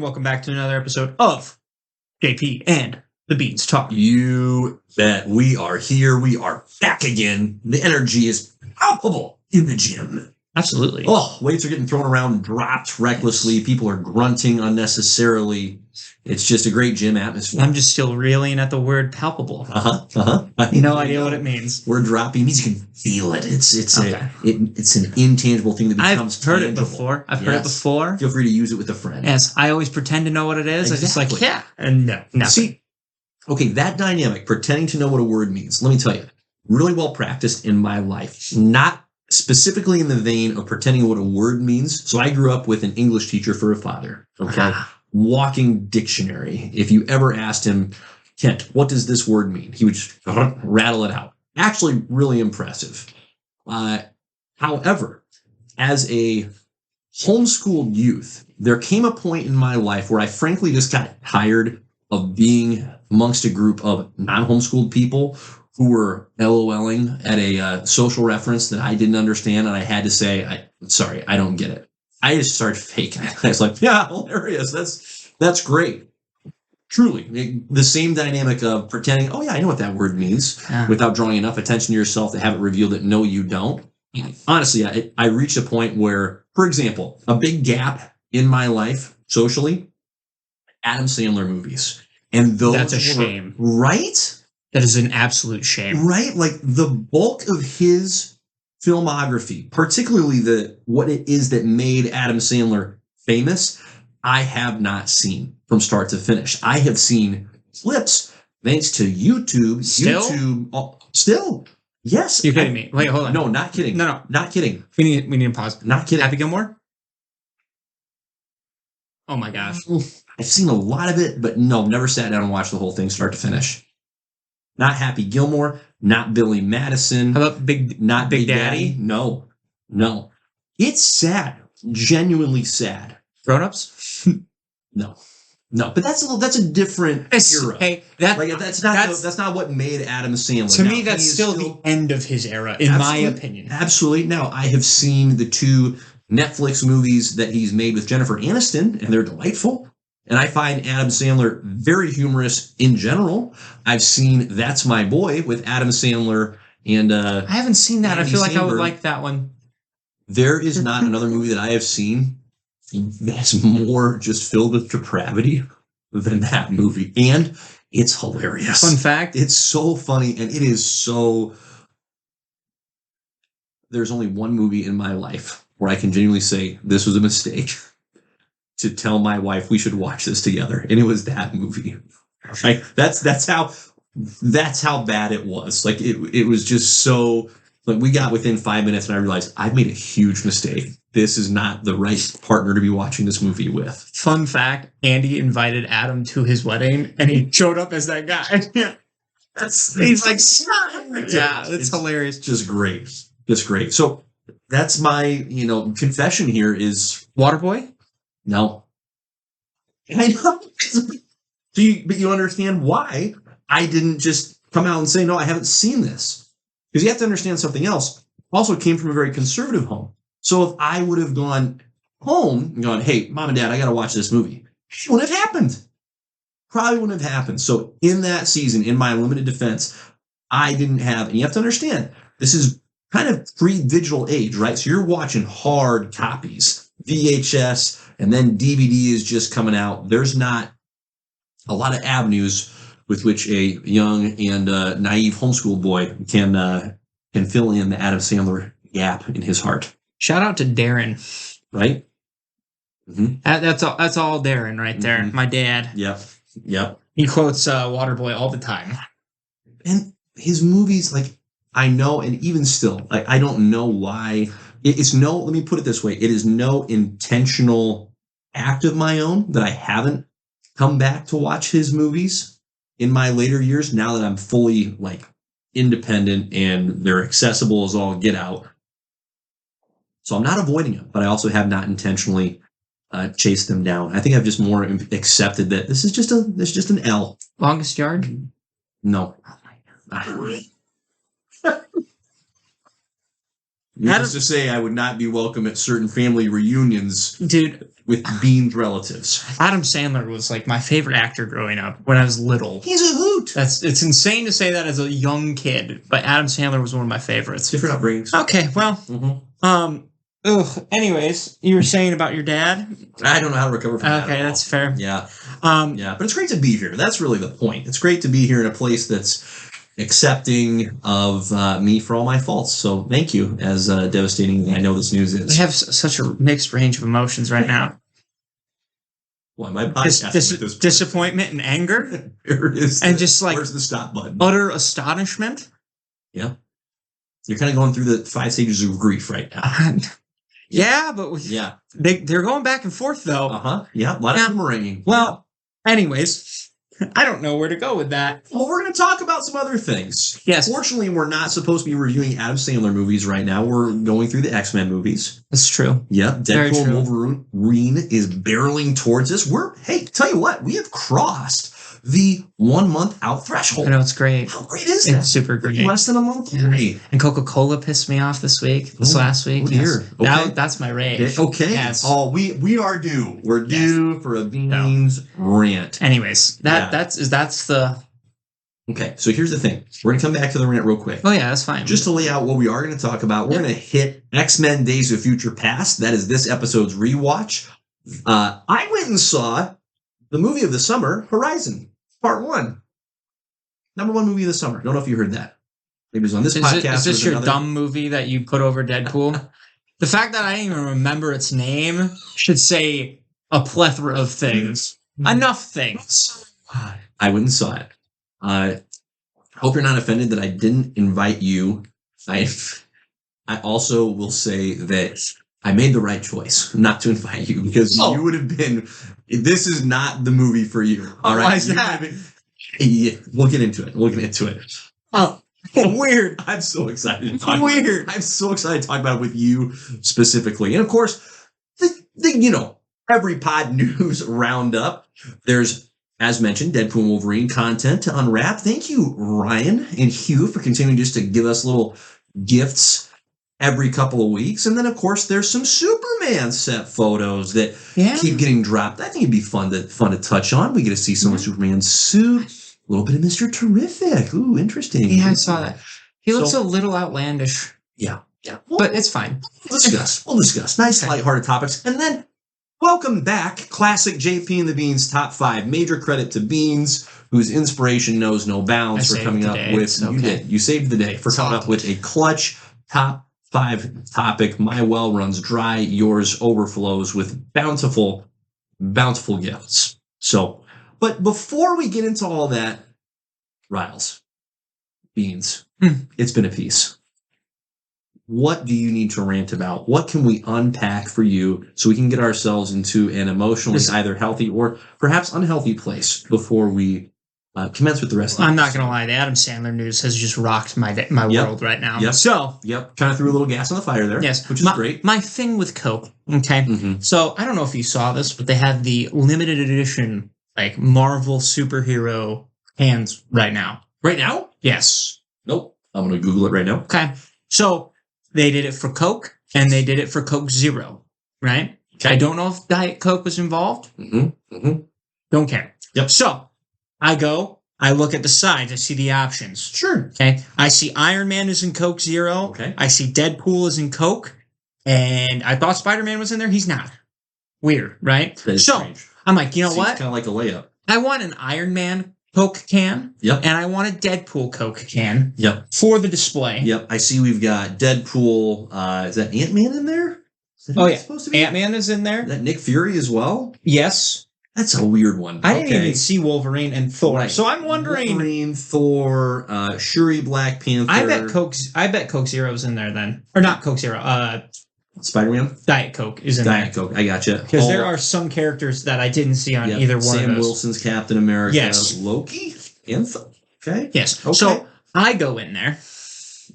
welcome back to another episode of JP and the Beans Talk. You bet. We are here. We are back again. The energy is palpable in the gym. Absolutely. Oh, weights are getting thrown around, dropped recklessly. People are grunting unnecessarily. It's just a great gym atmosphere. I'm just still reeling at the word palpable. No idea what it means. We're dropping means you can feel it. It's an intangible thing that becomes I've heard tangible. It before. I've heard it before. Feel free to use it with a friend. Yes, I always pretend to know what it is. Exactly. I just like, yeah, and no, nothing. See, okay, that dynamic, pretending to know what a word means, let me tell you, really well practiced in my life. Not specifically in the vein of pretending what a word means. So I grew up with an English teacher for a father. Okay. Walking dictionary. If you ever asked him, Kent, what does this word mean? He would just rattle it out. Actually, really impressive. However, as a homeschooled youth, there came a point in my life where I frankly just got tired of being amongst a group of non-homeschooled people who were LOLing at a social reference that I didn't understand, and I had to say, sorry, I don't get it. I just started faking it. I was like, yeah, hilarious. That's great. Truly, the same dynamic of pretending, oh yeah, I know what that word means, without drawing enough attention to yourself to have it revealed that no, you don't. Honestly, I reached a point where, for example, a big gap in my life socially, Adam Sandler movies. And those That's a shame. Right? That is an absolute shame. Right? Like the bulk of his filmography, particularly what it is that made Adam Sandler famous, I have not seen from start to finish. I have seen clips thanks to YouTube. Still? Yes. You're kidding me. Wait, hold on. No, not kidding. No. Not kidding. We need to pause. Not kidding. Happy Gilmore? Oh my gosh. I've seen a lot of it, but no, never sat down and watched the whole thing start to finish. Not Happy Gilmore, not Billy Madison. How about Big Daddy? No. It's sad. Genuinely sad. Grown-ups? No. But that's a different era. Hey, that's not what made Adam Sandler. To me, that's still the end of his era, in my opinion. Absolutely. Now, I have seen the two Netflix movies that he's made with Jennifer Aniston, and they're delightful. And I find Adam Sandler very humorous in general. I've seen That's My Boy with Adam Sandler and I haven't seen that. Andy I feel like Samberg. I would like that one. There is not another movie that I have seen that's more just filled with depravity than that movie. And it's hilarious. Fun fact. It's so funny, and it is so... There's only one movie in my life where I can genuinely say this was a mistake to tell my wife we should watch this together, and it was that movie. Right? That's how bad it was. Like it was just so, like, we got within 5 minutes and I realized I've made a huge mistake. This is not the right partner to be watching this movie with. Fun fact, Andy invited Adam to his wedding and he showed up as that guy. He's like, yeah, it's hilarious. Just great. So that's my, confession here is Waterboy? No. I know. But you understand why I didn't just come out and say, no, I haven't seen this. Because you have to understand something else. Also came from a very conservative home. So if I would have gone home and gone, hey, mom and dad, I got to watch this movie, it wouldn't have happened. Probably wouldn't have happened. So in that season, in my limited defense, I didn't have, and you have to understand, this is kind of pre-digital age, right? So you're watching hard copies, VHS, and then DVD is just coming out. There's not a lot of avenues with which a young and naive homeschool boy can fill in the Adam Sandler gap in his heart. Shout out to Darren. Right? Mm-hmm. That's all Darren right there. Mm-hmm. My dad. Yep. He quotes Waterboy all the time. And his movies, like, I know, and even still, like, I don't know why. Let me put it this way. It is no intentional act of my own that I haven't come back to watch his movies in my later years, now that I'm fully, like, independent and they're accessible as all get out. So I'm not avoiding them, but I also have not intentionally chased them down. I think I've just more accepted that this is just an L. Longest Yard? No. Needless to say, I would not be welcome at certain family reunions, dude. with Bean's relatives. Adam Sandler was like my favorite actor growing up when I was little. He's a hoot. It's insane to say that as a young kid, but Adam Sandler was one of my favorites. Different upbringings. Okay, well, anyways, you were saying about your dad? I don't know how to recover from that. Okay, that's fair. Yeah. Yeah, but it's great to be here. That's really the point. It's great to be here in a place that's accepting of me for all my faults. So thank you, as devastating I know this news is. We have such a mixed range of emotions right now. Well, my podcast disappointment and anger. And just like, where's the stop button? Utter astonishment. Yeah. You're kind of going through the 5 stages of grief right now. Yeah, but they're going back and forth though. Yeah, a lot of boomeranging. Well, anyways, I don't know where to go with that. Well, we're going to talk about some other things. Yes. Fortunately, we're not supposed to be reviewing Adam Sandler movies right now. We're going through the X-Men movies. That's true. Yep. Deadpool and Wolverine is barreling towards us. Hey, tell you what, we have crossed the 1 month out threshold. I know, it's great. How great is that? It's super great. Less than a month. Yeah. And Coca-Cola pissed me off this last week. Oh dear. Yes. Okay. That's my rage. Okay. Yes. Oh, we are due. We're due for a Beans rant. Anyways, that's the. Okay, so here's the thing. We're going to come back to the rant real quick. Oh, yeah, that's fine. Just to lay out what we are going to talk about, we're going to hit X-Men Days of Future Past. That is this episode's rewatch. I went and saw the movie of the summer, Horizon, Part 1. Number 1 movie of the summer. Don't know if you heard that. Maybe it was on this podcast. Is this your dumb movie that you put over Deadpool? The fact that I didn't even remember its name should say a plethora of things. Enough things. I went and saw it. Hope you're not offended that I didn't invite you. I also will say that I made the right choice not to invite you, because you would have been. This is not the movie for you. All right, why is that? We'll get into it. Oh, weird! I'm so excited. I'm so excited to talk about it with you specifically, and of course, every pod news roundup. There's, as mentioned, Deadpool and Wolverine content to unwrap. Thank you, Ryan and Hugh, for continuing just to give us little gifts every couple of weeks. And then, of course, there's some Superman set photos that keep getting dropped. I think it'd be fun to touch on. We get to see some of Superman's suit, a little bit of Mr. Terrific. Ooh, interesting. Yeah, I saw that. He looks a little outlandish. Yeah. But it's fine. We'll discuss. Nice, lighthearted topics. And then, welcome back, classic JP and the Beans top 5. Major credit to Beans, whose inspiration knows no bounds, for coming up with. You saved the day for coming up with a clutch top 5 topic. My well runs dry, yours overflows with bountiful gifts. So, but before we get into all that, Riles, Beans, it's been a piece. What do you need to rant about? What can we unpack for you so we can get ourselves into an emotionally either healthy or perhaps unhealthy place before we commence with the rest of I'm not going to lie. The Adam Sandler news has just rocked my world right now. Yep. So, kind of threw a little gas on the fire there. Yes. Which is great. My thing with Coke, okay? Mm-hmm. So, I don't know if you saw this, but they have the limited edition, like, Marvel superhero cans right now. Right now? Yes. Nope. I'm going to Google it right now. Okay. So, they did it for Coke, and they did it for Coke Zero, right? Okay. I don't know if Diet Coke was involved. Don't care. Yep. So, I look at the sides, I see the options. Sure. Okay. I see Iron Man is in Coke Zero. Okay. I see Deadpool is in Coke. And I thought Spider-Man was in there. He's not. Weird, right? That is strange. I'm like, you know what? It's kind of like a layup. I want an Iron Man Coke can. Yep. And I want a Deadpool Coke can. Yep. For the display. Yep. I see we've got Deadpool. Is that Ant-Man in there? Oh, yeah. Ant-Man is in there. Is that Nick Fury as well? Yes. That's a weird one. I didn't even see Wolverine and Thor. Right. So I'm wondering. Wolverine, Thor, Shuri, Black Panther. I bet Coke Zero's in there then. Or not Coke Zero. Spider-Man? Diet Coke is in there. Diet Coke, I gotcha. Because there are some characters that I didn't see on either one of those. Sam Wilson's Captain America. Yes. Loki? Okay. Yes. Okay. So I go in there.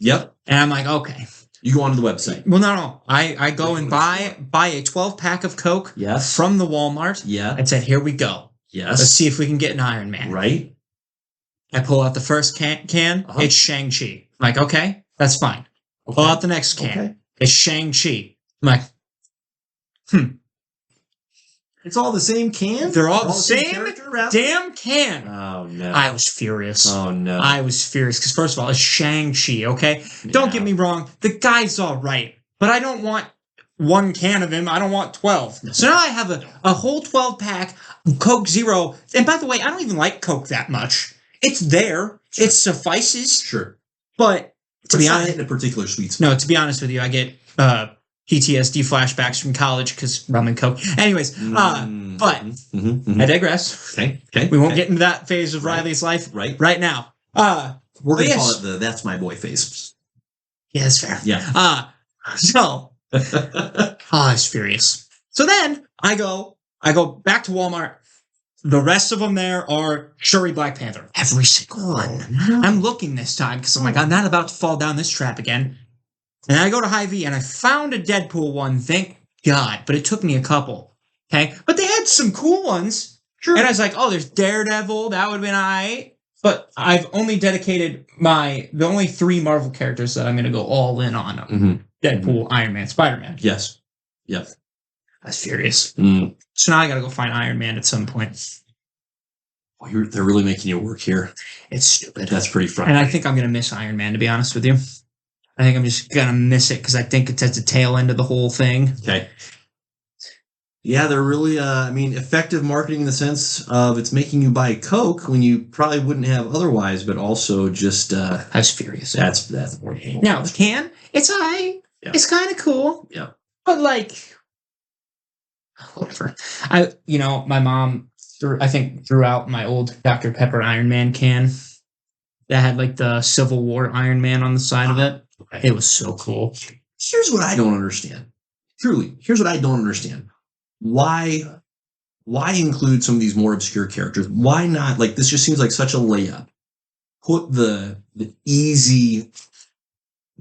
Yep. And I'm like, okay. You go onto the website. Well, no. I go and buy a 12-pack of Coke from the Walmart. Yeah. And said, here we go. Yes. Let's see if we can get an Iron Man. Right. I pull out the first can. It's Shang-Chi. I'm like, okay, that's fine. Pull out the next can. is Shang-Chi. I'm like, It's all the same can? they're all the same character, rather? damn can. Oh, no. I was furious. Oh, no. I was furious because, first of all, it's Shang-Chi, okay? Don't Yeah. get me wrong. The guy's all right, but I don't want one can of him. I don't want 12. So now I have a whole 12 pack of Coke Zero. And by the way, I don't even like Coke that much. It's there. Sure. It suffices. Sure. But to be It's not honest, hitting a particular sweet spot. no, to be honest with you, I get PTSD flashbacks from college because rum and Coke. Anyways, but I digress. Okay. We won't get into that phase of Riley's life right now. We're going to yes. call it the That's My Boy phase. Yeah, that's fair. Yeah. So, I was furious. So then I go back to Walmart. The rest of them there are Shuri Black Panther. Every single one. I'm looking this time because I'm like, I'm not about to fall down this trap again. And I go to Hy-Vee and I found a Deadpool one, thank God. But it took me a couple. Okay? But they had some cool ones. Sure. And I was like, oh, there's Daredevil. That would have been all right. But I've only dedicated the only 3 Marvel characters that I'm going to go all in on. Mm-hmm. Deadpool, Iron Man, Spider-Man. Yes. Yep. I was furious. Mm. So now I got to go find Iron Man at some point. Oh, they're really making you work here. It's stupid. That's pretty frustrating. And I think I'm going to miss Iron Man, to be honest with you. I think I'm just going to miss it because I think it's at the tail end of the whole thing. Okay. Yeah, they're really, effective marketing in the sense of it's making you buy Coke when you probably wouldn't have otherwise, but also just... I was furious. That's more. Now, the can, it's all right. Yeah. It's kind of cool. Yeah. But, like, whatever. My mom, I think, threw out my old Dr. Pepper Iron Man can that had, like, the Civil War Iron Man on the side of it. Okay. It was so cool. Here's what I don't understand. Truly, here's what I don't understand. Why include some of these more obscure characters? Why not? Like, this just seems like such a layup. Put the easy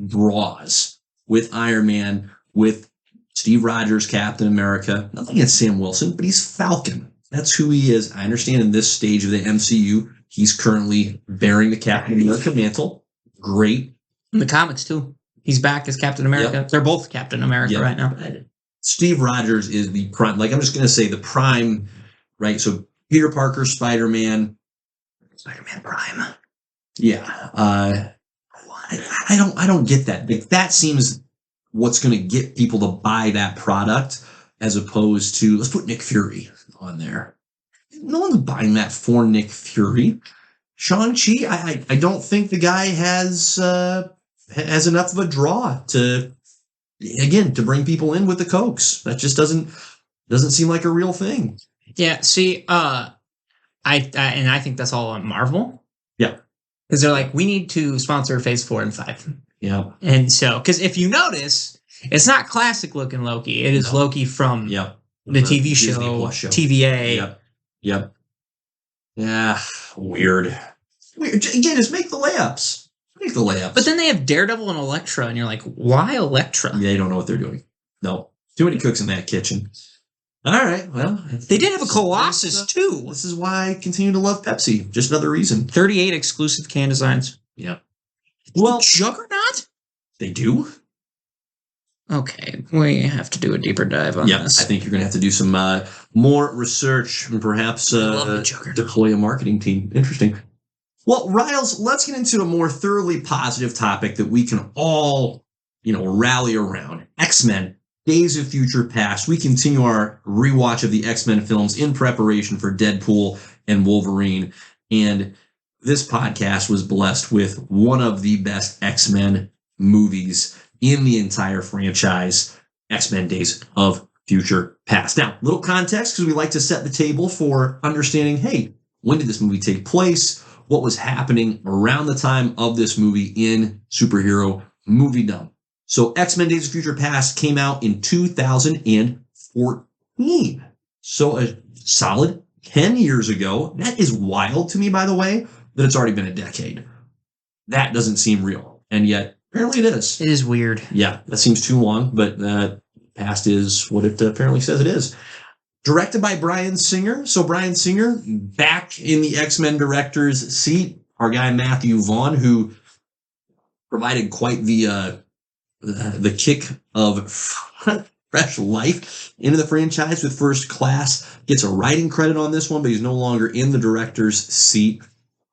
draws with Iron Man, with Steve Rogers, Captain America. Nothing against Sam Wilson, but he's Falcon. That's who he is. I understand in this stage of the MCU, he's currently bearing the Captain America mantle. Great. In the comics, too. He's back as Captain America. Yep. They're both Captain America right now. Steve Rogers is the prime, like I'm just going to say the prime, right? So Peter Parker, Spider-Man Prime. Yeah. I don't get that. Like, that seems what's going to get people to buy that product as opposed to, let's put Nick Fury on there. No one's buying that for Nick Fury. Shang-Chi, I don't think the guy has enough of a draw to bring people in with the Cokes. That just doesn't seem like a real thing. Yeah, see, I think that's all on Marvel. Yeah. Because they're like, we need to sponsor Phase 4 and 5. Yeah. And so, because if you notice, it's not classic looking Loki. It is Loki from the TV show, TVA. Yep. Yeah, weird. Again, just make the layups. Make the layups. But then they have Daredevil and Elektra, and you're like, why Elektra? They don't know what they're doing. No. Too many cooks in that kitchen. All right, well. They did have a Colossus, too. This is why I continue to love Pepsi. Just another reason. 38 exclusive can designs. Yeah. Well, Juggernaut? They do? Okay, we have to do a deeper dive on this. I think you're going to have to do some more research and perhaps deploy a marketing team. Interesting. Well, Riles, let's get into a more thoroughly positive topic that we can all, rally around. X-Men, Days of Future Past. We continue our rewatch of the X-Men films in preparation for Deadpool and Wolverine. And this podcast was blessed with one of the best X-Men movies in the entire franchise, X-Men Days of Future Past. Now, little context, because we like to set the table for understanding, hey, when did this movie take place? What was happening around the time of this movie in superhero moviedom? So X-Men Days of Future Past came out in 2014. So a solid 10 years ago. That is wild to me, by the way, that it's already been a decade. That doesn't seem real. And yet, apparently it is. It is weird. Yeah, that seems too long, but past is what it apparently says it is. Directed by Bryan Singer. So Bryan Singer, back in the X-Men director's seat. Our guy Matthew Vaughn, who provided quite the the kick of fresh life into the franchise with First Class. Gets a writing credit on this one, but he's no longer in the director's seat.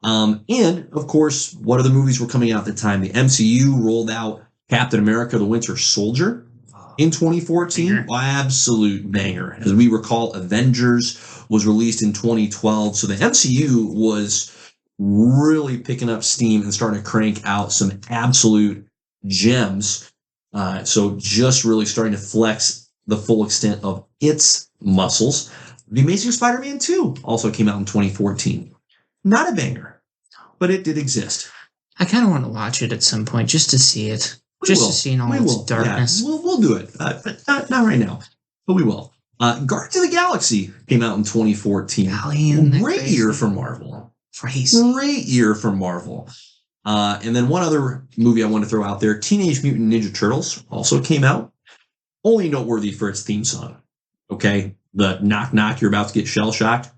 And of course, what other movies were coming out at the time? The MCU rolled out Captain America: The Winter Soldier in 2014. Banger. Absolute banger. As we recall, Avengers was released in 2012. So the MCU was really picking up steam and starting to crank out some absolute gems. So just really starting to flex the full extent of its muscles. The Amazing Spider-Man 2 also came out in 2014. Not a banger, but it did exist. I kind of want to watch it at some point just to see it. We Just will. to see in all We its will. darkness. Yeah, we'll do it. But not right now. But we will. Guardians of the Galaxy came out in 2014. Great year for Marvel. Crazy. Great year for Marvel. And then one other movie I want to throw out there, Teenage Mutant Ninja Turtles, also came out. Only noteworthy for its theme song. Okay? The knock knock, you're about to get shell-shocked.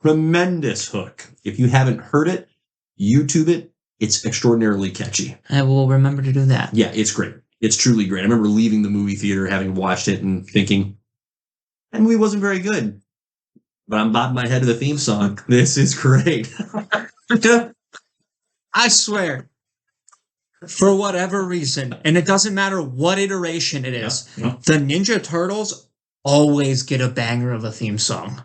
Tremendous hook. If you haven't heard it, YouTube it. It's extraordinarily catchy. I will remember to do that. Yeah, it's great. It's truly great. I remember leaving the movie theater, having watched it, and thinking, that movie wasn't very good. But I'm bobbing my head to the theme song. This is great. I swear, for whatever reason, and it doesn't matter what iteration it is, the Ninja Turtles always get a banger of a theme song.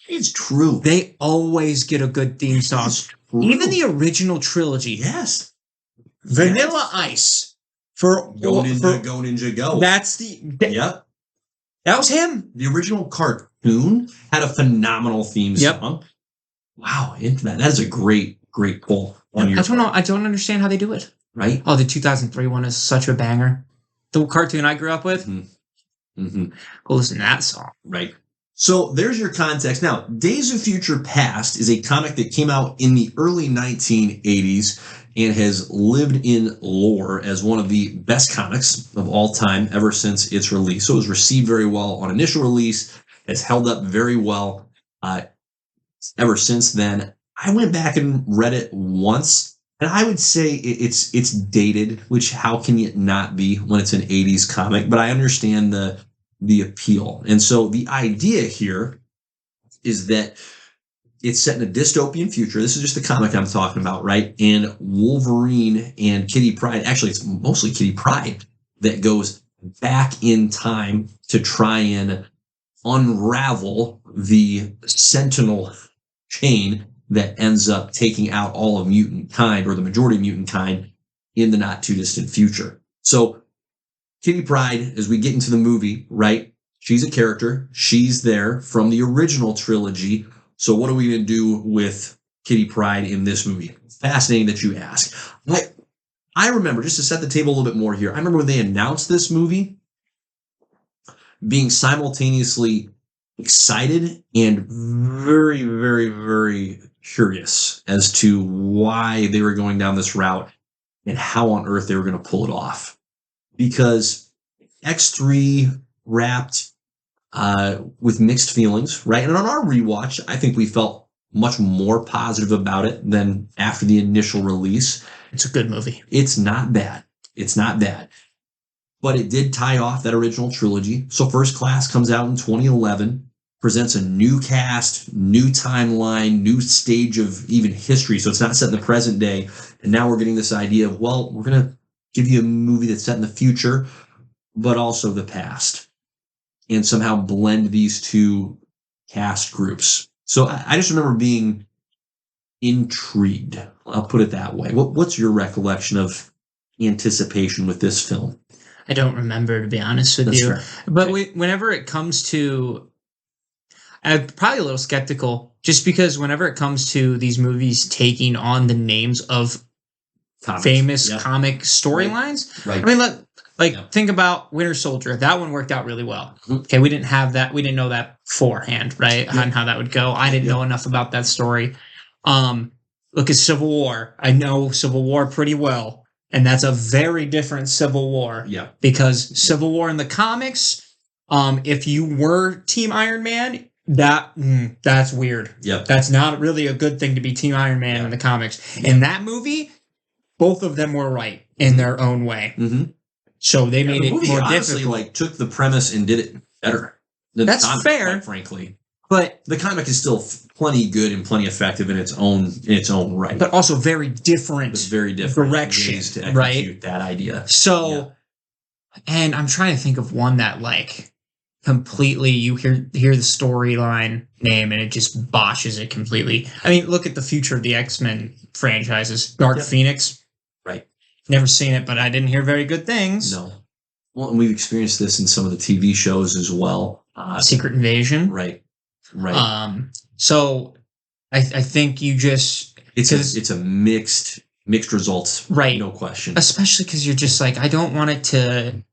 It's true. They always get a good theme song. Even the original trilogy. Yes. Vanilla Ice. Go Ninja, Go. That's Yep. That was him. The original cartoon had a phenomenal theme song. Wow, that is a great pull on your I don't know. I don't understand how they do it. Right? Oh, the 2003 one is such a banger. The cartoon I grew up with. Mm-hmm. Go listen to that song. Right. So there's your context. Now, Days of Future Past is a comic that came out in the early 1980s and has lived in lore as one of the best comics of all time ever since its release. So it was received very well on initial release, has held up very well ever since then. I went back and read it once, and I would say it's dated, which how can it not be when it's an 80s comic? But I understand the appeal. And so the idea here is that it's set in a dystopian future. This is just the comic I'm talking about, right? And Wolverine and Kitty Pryde, actually it's mostly Kitty Pryde, that goes back in time to try and unravel the Sentinel chain that ends up taking out all of mutant kind, or the majority of mutant kind, in the not too distant future. So Kitty Pryde, as we get into the movie, right? She's a character. She's there from the original trilogy. So what are we going to do with Kitty Pryde in this movie? Fascinating that you ask. I remember, just to set the table a little bit more here, I remember when they announced this movie, being simultaneously excited and very, very, very curious as to why they were going down this route and how on earth they were going to pull it off. Because X3 wrapped with mixed feelings, right? And on our rewatch, I think we felt much more positive about it than after the initial release. It's a good movie. It's not bad. It's not bad. But it did tie off that original trilogy. So First Class comes out in 2011, presents a new cast, new timeline, new stage of even history. So it's not set in the present day. And now we're getting this idea of, well, we're going to give you a movie that's set in the future, but also the past, and somehow blend these two cast groups. So I just remember being intrigued. I'll put it that way. What's your recollection of anticipation with this film? I don't remember, to be honest with you. Fair. But whenever it comes to, I'm probably a little skeptical, just because whenever it comes to these movies taking on the names of famous comic storylines, right. I mean, think about Winter Soldier. That one worked out really well. Mm-hmm. Okay, we didn't have that. We didn't know that beforehand, right? Yeah. On how that would go. I didn't know enough about that story. Look at Civil War. I know Civil War pretty well, and that's a very different Civil War. Yeah. Because Civil War in the comics, if you were Team Iron Man, that's weird. Yep. That's not really a good thing to be Team Iron Man in the comics. In that movie, both of them were right in their own way. Mm-hmm. So they made the it movie more honestly, difficult. like, took the premise and did it better than That's the comic, fair. quite frankly. But The comic is still plenty good and plenty effective in its own right. but also very different, It's very different direction, ways to execute right? that idea. So, and I'm trying to think of one that like completely you hear the storyline name and it just botches it completely. I mean, look at the future of the X-Men franchises. Dark Yep. Phoenix. Right. Never seen it, but I didn't hear very good things. No. Well, and we've experienced this in some of the TV shows as well. Secret Invasion. Right. Right. So I think you just it's a mixed results. Right. No question. Especially because you're just like, I don't want it to,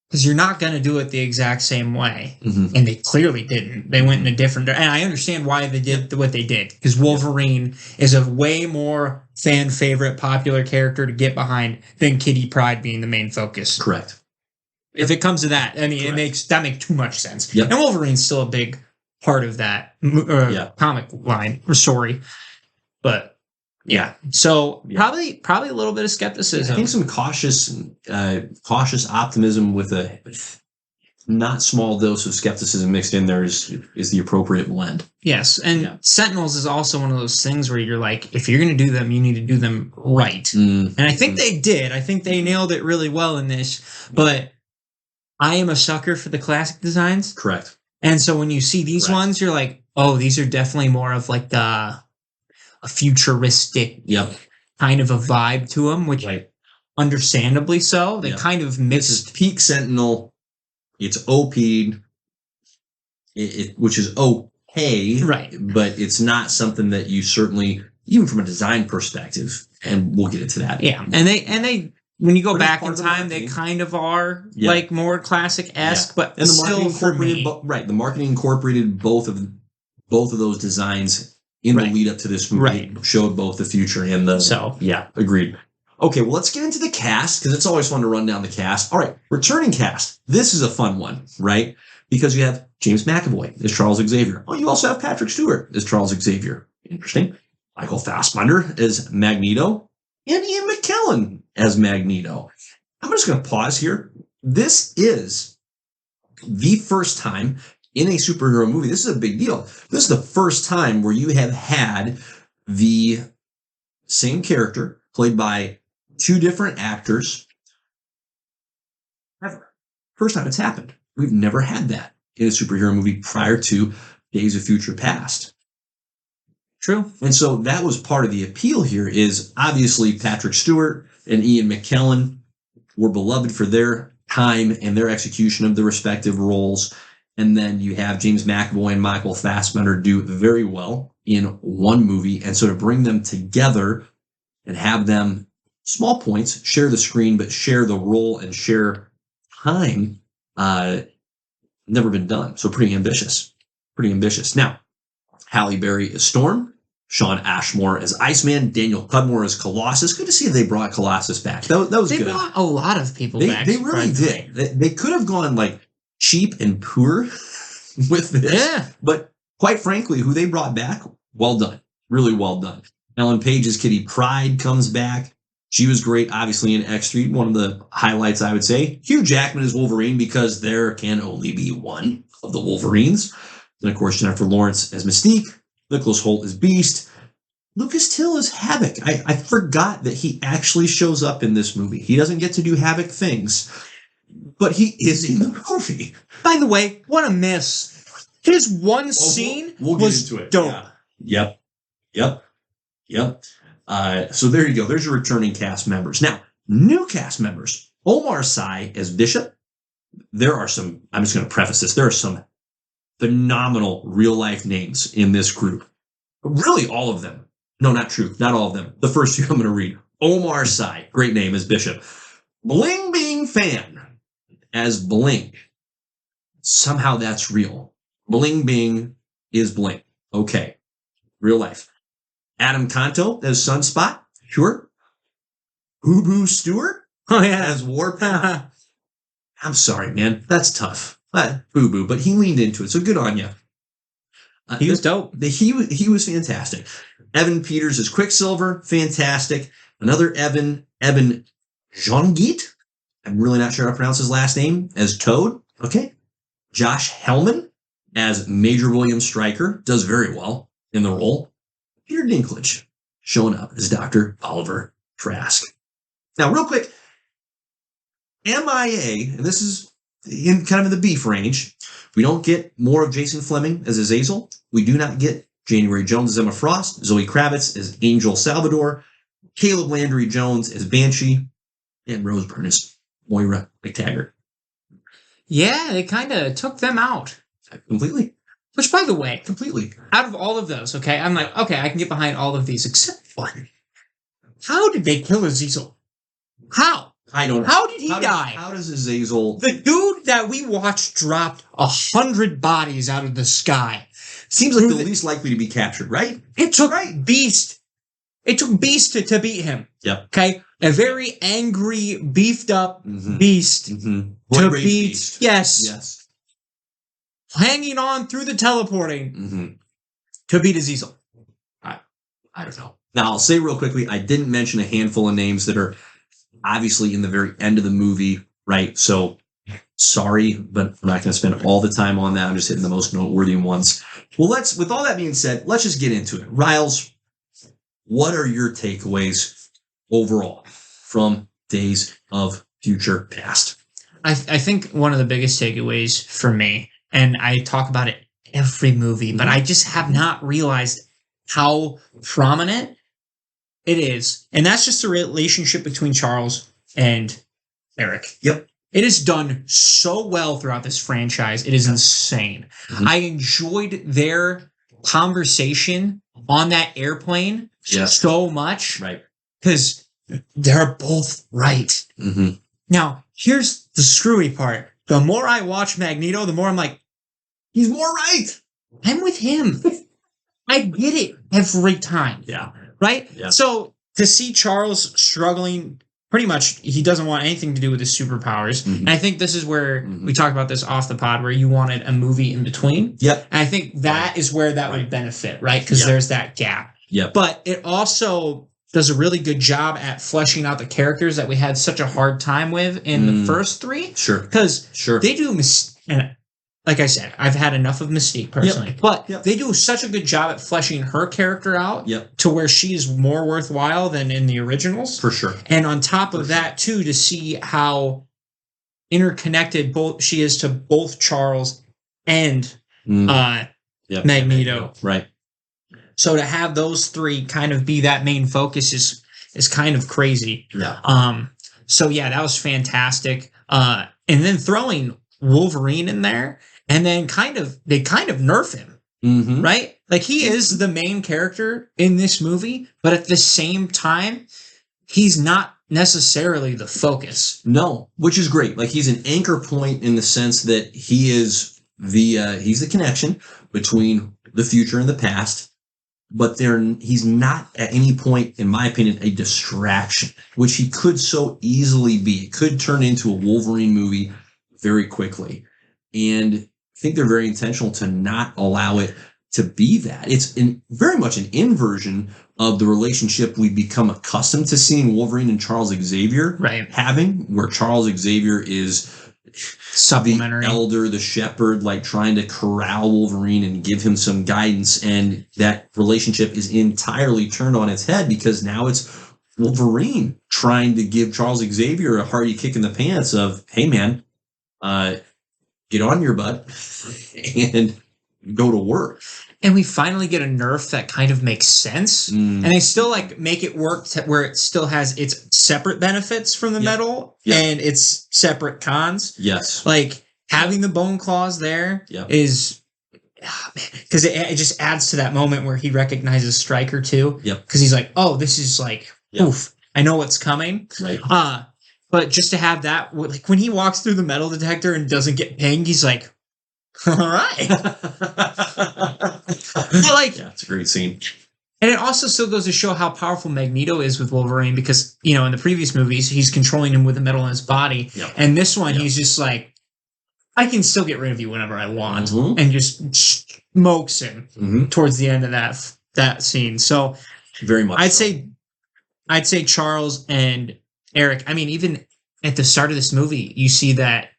because you're not going to do it the exact same way. Mm-hmm. And they clearly didn't. They went in a different, and I understand why they did what they did, because Wolverine is a way more fan favorite, popular character to get behind than Kitty Pryde being the main focus. Correct. If it comes to that, I mean, Correct. that makes too much sense. Yep. And Wolverine's still a big part of that comic line or story. But yeah, so probably a little bit of skepticism. I think some cautious optimism with a not small dose of skepticism mixed in there is the appropriate blend. Yes, and Sentinels is also one of those things where you're like, if you're going to do them, you need to do them right. Mm-hmm. And I think they did. I think they nailed it really well in this. But I am a sucker for the classic designs. Correct. And so when you see these ones, you're like, oh, these are definitely more of like a futuristic kind of a vibe to them, which understandably so. They kind of mixed. This is peak Sentinel. It's OP'd, which is okay. Right. But it's not something that you certainly, even from a design perspective, and we'll get into that. Yeah. And they when you go back in time, they kind of are like more classic-esque, but and the still marketing for me. the marketing incorporated both of those designs in the lead up to this movie. Showed both the future and the agreed. Okay, well, let's get into the cast, because it's always fun to run down the cast. All right, returning cast. This is a fun one, right? Because you have James McAvoy as Charles Xavier. Oh, you also have Patrick Stewart as Charles Xavier. Interesting. Michael Fassbender as Magneto. And Ian McKellen as Magneto. I'm just going to pause here. This is the first time in a superhero movie. This is a big deal. This is the first time where you have had the same character played by two different actors ever. First time it's happened. We've never had that in a superhero movie prior to Days of Future Past. True. And so that was part of the appeal here is obviously Patrick Stewart and Ian McKellen were beloved for their time and their execution of the respective roles. And then you have James McAvoy and Michael Fassbender do very well in one movie. And so to bring them together and have them, small points, share the screen, but share the role and share time, never been done. So pretty ambitious. Pretty ambitious. Now, Halle Berry as Storm, Sean Ashmore as Iceman, Daniel Cudmore as Colossus. Good to see they brought Colossus back. That was good. They brought a lot of people back. They really did. They could have gone like cheap and poor with this. Yeah. But quite frankly, who they brought back, well done. Really well done. Ellen Page's Kitty Pryde comes back. She was great, obviously, in X3. One of the highlights, I would say. Hugh Jackman as Wolverine, because there can only be one of the Wolverines. And, of course, Jennifer Lawrence as Mystique. Nicholas Hoult as Beast. Lucas Till as Havoc. I forgot that he actually shows up in this movie. He doesn't get to do Havoc things, but he is in the movie. By the way, what a miss. His one scene we'll was get into it. dope. Yeah. Yep. So there you go. There's your returning cast members. Now, new cast members. Omar Sy as Bishop. There are some, I'm just going to preface this, there are some phenomenal real-life names in this group. Really, all of them. No, not true. Not all of them. The first two I'm going to read. Omar Sy, great name as Bishop. Bling Bing Fan as Bling. Somehow that's real. Bling Bing is Bling. Okay. Real life. Adam Kanto as Sunspot. Sure. Boo Boo Stewart as Warpath. I'm sorry, man. That's tough. Boo Boo, but he leaned into it, so good on you. He was dope. He was fantastic. Evan Peters as Quicksilver, fantastic. Another Evan Jongeet I'm really not sure how to pronounce his last name, as Toad. Okay. Josh Hellman as Major William Stryker, does very well in the role. Peter Dinklage showing up as Dr. Oliver Trask. Now, real quick, MIA, and this is in kind of in the beef range, we don't get more of Jason Fleming as Azazel. We do not get January Jones as Emma Frost, Zoe Kravitz as Angel Salvador, Caleb Landry Jones as Banshee, and Rose Byrne as Moira McTaggart. Yeah, they kind of took them out. Completely. Which, by the way, Completely. out of all of those, okay, I'm like, okay, I can get behind all of these except one. How did they kill Azazel? How? I don't know. How did he die? How does Azazel... The dude that we watched dropped 100 bodies out of the sky. Seems like the least likely to be captured, right? It took Beast. It took Beast to beat him. Yep. Okay? A very angry, beefed up Beast to beat... Beast. Yes. Hanging on through the teleporting to beat Azazel. I don't know. Now, I'll say real quickly, I didn't mention a handful of names that are obviously in the very end of the movie, right? So, sorry, but I'm not going to spend all the time on that. I'm just hitting the most noteworthy ones. Well, with all that being said, let's just get into it. Riles, what are your takeaways overall from Days of Future Past? I think one of the biggest takeaways for me, and I talk about it every movie, but I just have not realized how prominent it is. And that's just the relationship between Charles and Eric. Yep. It is done so well throughout this franchise. It is insane. I enjoyed their conversation on that airplane so much. Right. Because they're both right. Now, here's the screwy part. The more I watch Magneto, the more I'm like, he's more right. I'm with him. I get it every time. Yeah. Right? Yeah. So to see Charles struggling, pretty much he doesn't want anything to do with his superpowers. And I think this is where we talked about this off the pod, where you wanted a movie in between. Yep. And I think that is where that would benefit, right? Because there's that gap. Yep. But it also does a really good job at fleshing out the characters that we had such a hard time with in the first three. Sure. Because they do and like I said, I've had enough of Mystique personally, but they do such a good job at fleshing her character out to where she is more worthwhile than in the originals. For sure. And on top of that, too, to see how interconnected she is to both Charles and Magneto. Right. So to have those three kind of be that main focus is kind of crazy. Yeah. So yeah, that was fantastic. And then throwing Wolverine in there, and then they kind of nerf him, right? Like he is the main character in this movie, but at the same time, he's not necessarily the focus. No, which is great. Like he's an anchor point in the sense that he's the connection between the future and the past. But he's not at any point, in my opinion, a distraction, which he could so easily be. It could turn into a Wolverine movie very quickly. And I think they're very intentional to not allow it to be that. It's very much an inversion of the relationship we've become accustomed to seeing Wolverine and Charles Xavier having, where Charles Xavier is supplementary, the elder, the shepherd, like trying to corral Wolverine and give him some guidance. And that relationship is entirely turned on its head because now it's Wolverine trying to give Charles Xavier a hearty kick in the pants of, hey man, get on your butt and go to work. And we finally get a nerf that kind of makes sense. And they still like make it work where it still has its separate benefits from the metal and its separate cons. Yes. Like having the bone claws there is, because it just adds to that moment where he recognizes Stryker too. Because he's like, oh, this is like, oof, I know what's coming. Right. But just to have that, like when he walks through the metal detector and doesn't get pinged, he's like, all right. Like, it's a great scene. And it also still goes to show how powerful Magneto is with Wolverine because, you know, in the previous movies, he's controlling him with the metal in his body. And this one, he's just like, I can still get rid of you whenever I want. And just smokes him towards the end of that scene. So very much I'd say Charles and Eric, I mean, even at the start of this movie, you see that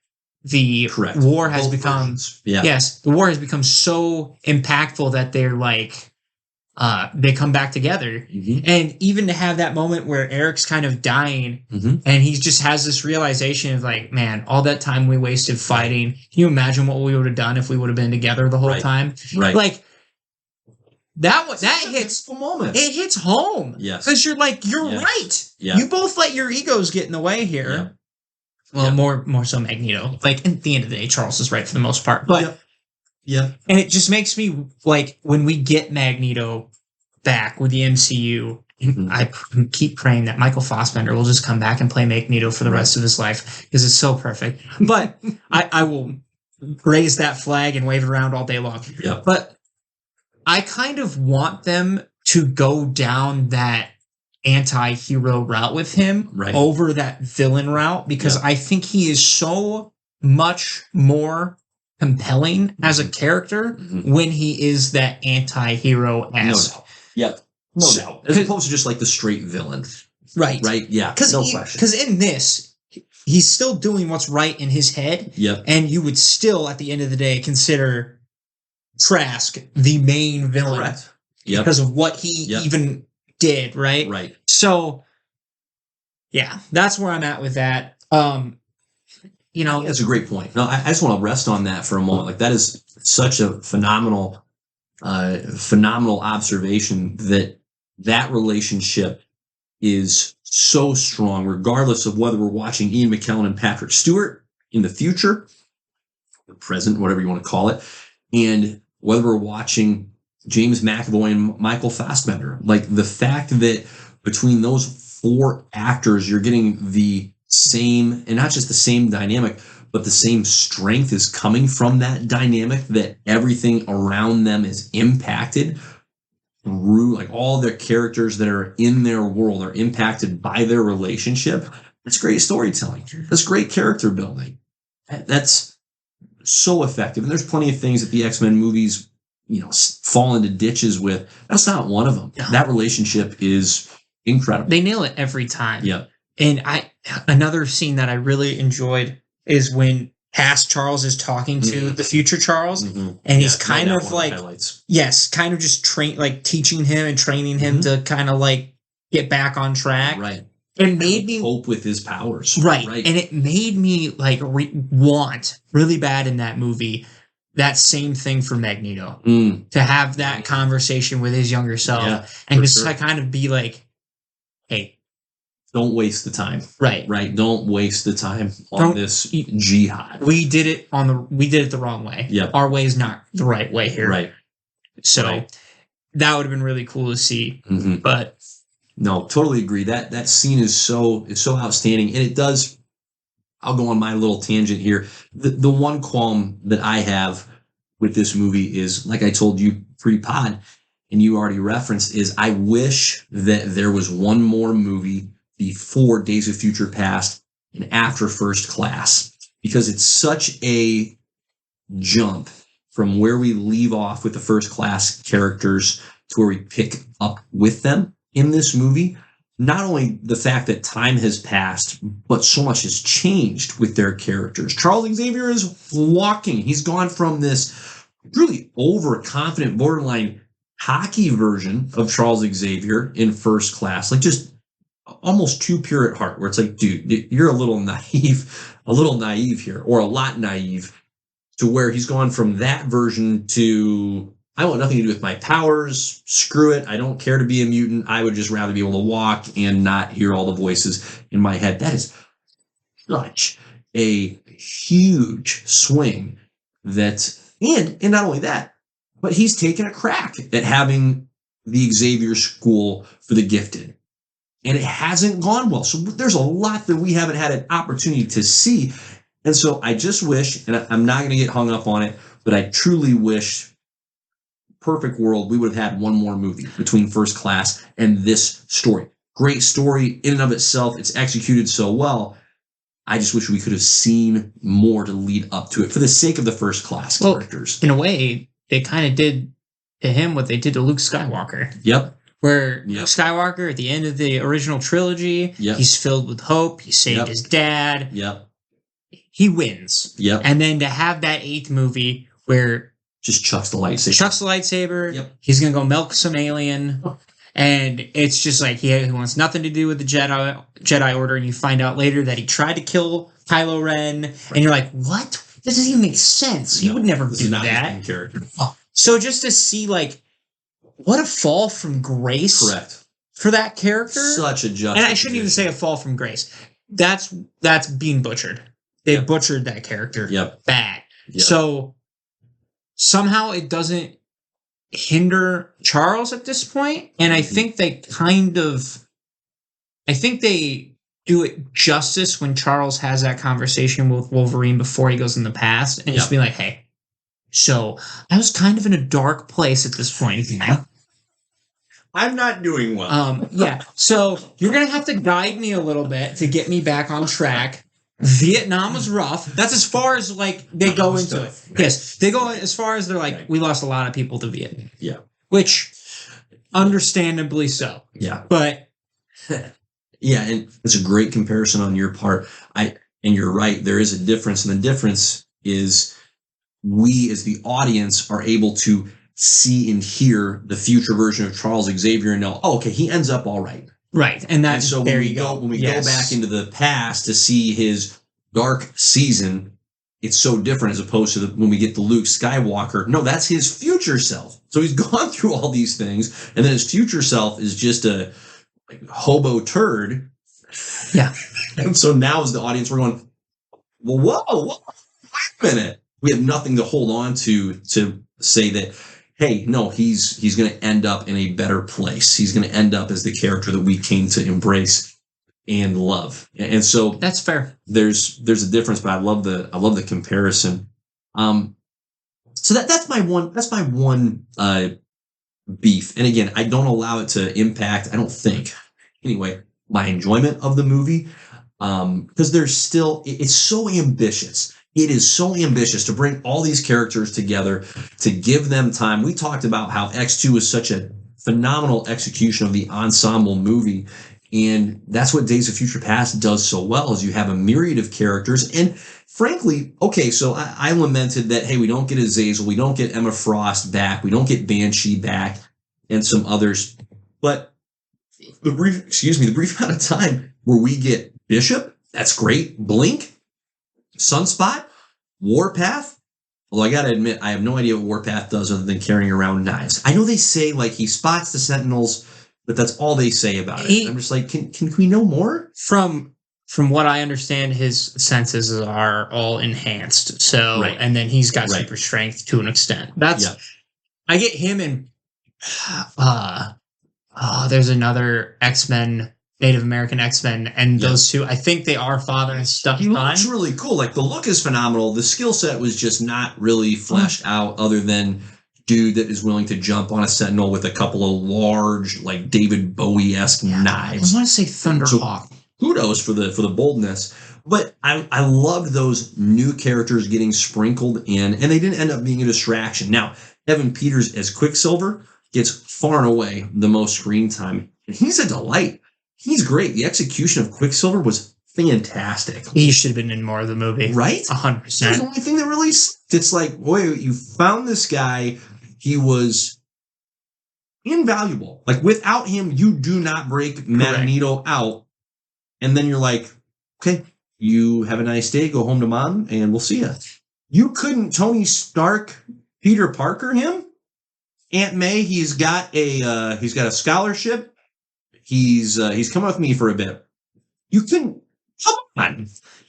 the Correct. war has Both become versions. Yeah. yes, the war has become so impactful that they're like they come back together. Mhm. And even to have that moment where Eric's kind of dying Mhm. and he just has this realization of like, man, all that time we wasted fighting. Can you imagine what we would have done if we would have been together the whole Right. time? Right. Like that It's that a hits beautiful moment. it hits home. Yes. Because you're like, you're Yeah. right. Yeah. You both let your egos get in the way here. Yeah. Well, Yeah. more so Magneto. Like at the end of the day, Charles is right for the most part. But Yep. Yeah. and it just makes me like when we get Magneto back with the MCU, Mhm. I keep praying that Michael Fassbender will just come back and play Magneto for the Right. rest of his life because it's so perfect. But I will raise that flag and wave it around all day long. Yep. But I kind of want them to go down that anti-hero route with him Right. over that villain route because Yep. I think he is so much more compelling as a Mhm. character Mhm. when he is that anti-hero No esque. doubt. Yep. No So- doubt. As opposed to just like the straight villain. Right. Right? Yeah. No question. Because in this, he's still doing what's right in his head, Yep. and you would still, at the end of the day, consider Trask the main villain Correct. Yep. because of what he Yep. even did, right? Right. So, yeah, that's where I'm at with that. You know, That's a great point. No, I just want to rest on that for a moment. Like that is such a phenomenal observation that relationship is so strong, regardless of whether we're watching Ian McKellen and Patrick Stewart in the future, the present, whatever you want to call it, and whether we're watching James McAvoy and Michael Fassbender. Like the fact that between those four actors, you're getting the same, and not just the same dynamic, but the same strength is coming from that dynamic, that everything around them is impacted through, like all their characters that are in their world are impacted by their relationship. That's great storytelling. That's great character building. That's so effective. And there's plenty of things that the X-Men movies, fall into ditches with. That's not one of them. No. That relationship is incredible. they nail it every time. Yeah. And another scene that I really enjoyed is when past Charles is talking to Mhm. the future Charles, Mhm. and he's Yeah, kind that of one like, highlights. yes, kind of just teaching him and training him to kind of like get back on track. Right. It made me Cope with his powers. right, Right. and it made me like want really bad in that movie that same thing for Magneto Mm. to have that conversation with his younger self Yeah, and for just sure. like kind of be like, hey, Don't waste the time. right. Right. Don't waste the time on Don't- this jihad. We did it the wrong way. Yep. Our way is not the right way here. Right. So Right. that would have been really cool to see. Mhm. But No, totally agree. That scene is so outstanding, and it does. I'll go on my little tangent here. The one qualm that I have with this movie is, like I told you pre-pod, and you already referenced, is I wish that there was one more movie before Days of Future Past and after First Class, because it's such a jump from where we leave off with the First Class characters to where we pick up with them in this movie. Not only the fact that time has passed, but so much has changed with their characters. Charles Xavier is walking. He's gone from this really overconfident, borderline hockey version of Charles Xavier in First Class, like just almost too pure at heart, where it's like, dude, you're a little naive here, or a lot naive, to where he's gone from that version to, I want nothing to do with my powers. Screw it. I don't care to be a mutant. I would just rather be able to walk and not hear all the voices in my head. That is such a huge swing. And not only that, but he's taken a crack at having the Xavier School for the Gifted. And it hasn't gone well. So there's a lot that we haven't had an opportunity to see. And so I just wish, and I'm not going to get hung up on it, but I truly wish, perfect world, we would have had one more movie between First Class and this story. Great story in and of itself. It's executed so well. I just wish we could have seen more to lead up to it for the sake of the First Class characters. in a way, they kind of did to him what they did to Luke Skywalker. Yep. where Yep. Skywalker at the end of the original trilogy, Yep. he's filled with hope. He saved Yep. his dad. Yep. He wins. Yep. And then to have that 8th movie where Just chucks the lightsaber. Chuck's the lightsaber, Yep. he's gonna go milk some alien, and it's just like he wants nothing to do with the Jedi Order, and you find out later that he tried to kill Kylo Ren, and you're like, what? This doesn't even make sense. He would never This do is not his that. main character. So just to see like what a fall from grace Correct. for that character. Such a justice. And I shouldn't even say a fall from grace. That's being butchered. They Yep. butchered that character. Yep. Bad. Yep. So somehow it doesn't hinder Charles at this point, and I think they do it justice when Charles has that conversation with Wolverine before he goes in the past, and just be like, "Hey, so I was kind of in a dark place at this point. I'm not doing well. Yeah. So you're gonna have to guide me a little bit to get me back on track. Vietnam was rough. That's as far as like they go into it. Yes, they go as far as they're like, we lost a lot of people to Vietnam. Yeah. Which, understandably so. Yeah. But Yeah, and it's a great comparison on your part. And you're right, there is a difference, and the difference is we as the audience are able to see and hear the future version of Charles Xavier and know, oh, okay, he ends up all right. right, and that's And so there when you go. When we go back into the past to see his dark season, it's so different as opposed to when we get the Luke Skywalker. No, that's his future self. So he's gone through all these things, and then his future self is just a hobo turd. Yeah. And so now as the audience, we're going, well, whoa, wait a minute. We have nothing to hold on to say that, hey, no, he's going to end up in a better place. He's going to end up as the character that we came to embrace and love. And so That's fair. there's a difference, but I love the comparison. So that's my one beef. And again, I don't allow it to impact, I don't think, anyway, my enjoyment of the movie. Because it's so ambitious. It is so ambitious to bring all these characters together, to give them time. We talked about how X2 was such a phenomenal execution of the ensemble movie. And that's what Days of Future Past does so well, is you have a myriad of characters. And frankly, okay, so I lamented that, hey, we don't get Azazel, we don't get Emma Frost back, we don't get Banshee back, and some others. But the brief amount of time where we get Bishop, that's great. Blink, Sunspot, Warpath. Although I gotta admit, I have no idea what Warpath does other than carrying around knives. I know they say like he spots the Sentinels, but that's all they say about it. I'm just like, can we know more? From what I understand, his senses are all enhanced. So, Right. and then he's got Right. super strength to an extent. That's Yeah. I get him and there's another X-Men, Native American X-Men, and Yeah. those two, I think they are father and stuff. He looks really cool. Like the look is phenomenal. The skill set was just not really fleshed out, other than dude that is willing to jump on a Sentinel with a couple of large, like David Bowie-esque I knives. want to say Thunderhawk. Kudos for the boldness. But I loved those new characters getting sprinkled in, and they didn't end up being a distraction. Now, Evan Peters as Quicksilver gets far and away the most screen time, and he's a delight. He's great. The execution of Quicksilver was fantastic. He should have been in more of the movie. Right? 100%. That's the only thing that really, it's like, wait, you found this guy. He was invaluable. Like without him, you do not break Magneto out. And then you're like, okay, you have a nice day. Go home to mom and we'll see you. You couldn't Tony Stark, Peter Parker him. Aunt May, he's got a scholarship. He's coming with me for a bit. You couldn't. Come on.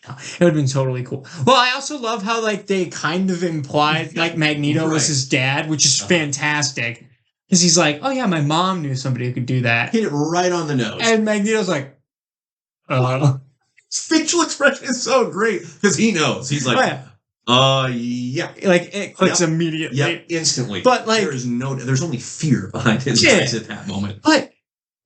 It would have been totally cool. Well, I also love how like they kind of implied like Magneto was his dad, which is fantastic. Because he's like, oh yeah, my mom knew somebody who could do that. Hit it right on the nose. And Magneto's like, his facial expression is so great because he knows. He's like, yeah. Like it clicks immediately. Yeah, instantly. But like, there's only fear behind his eyes at that moment. But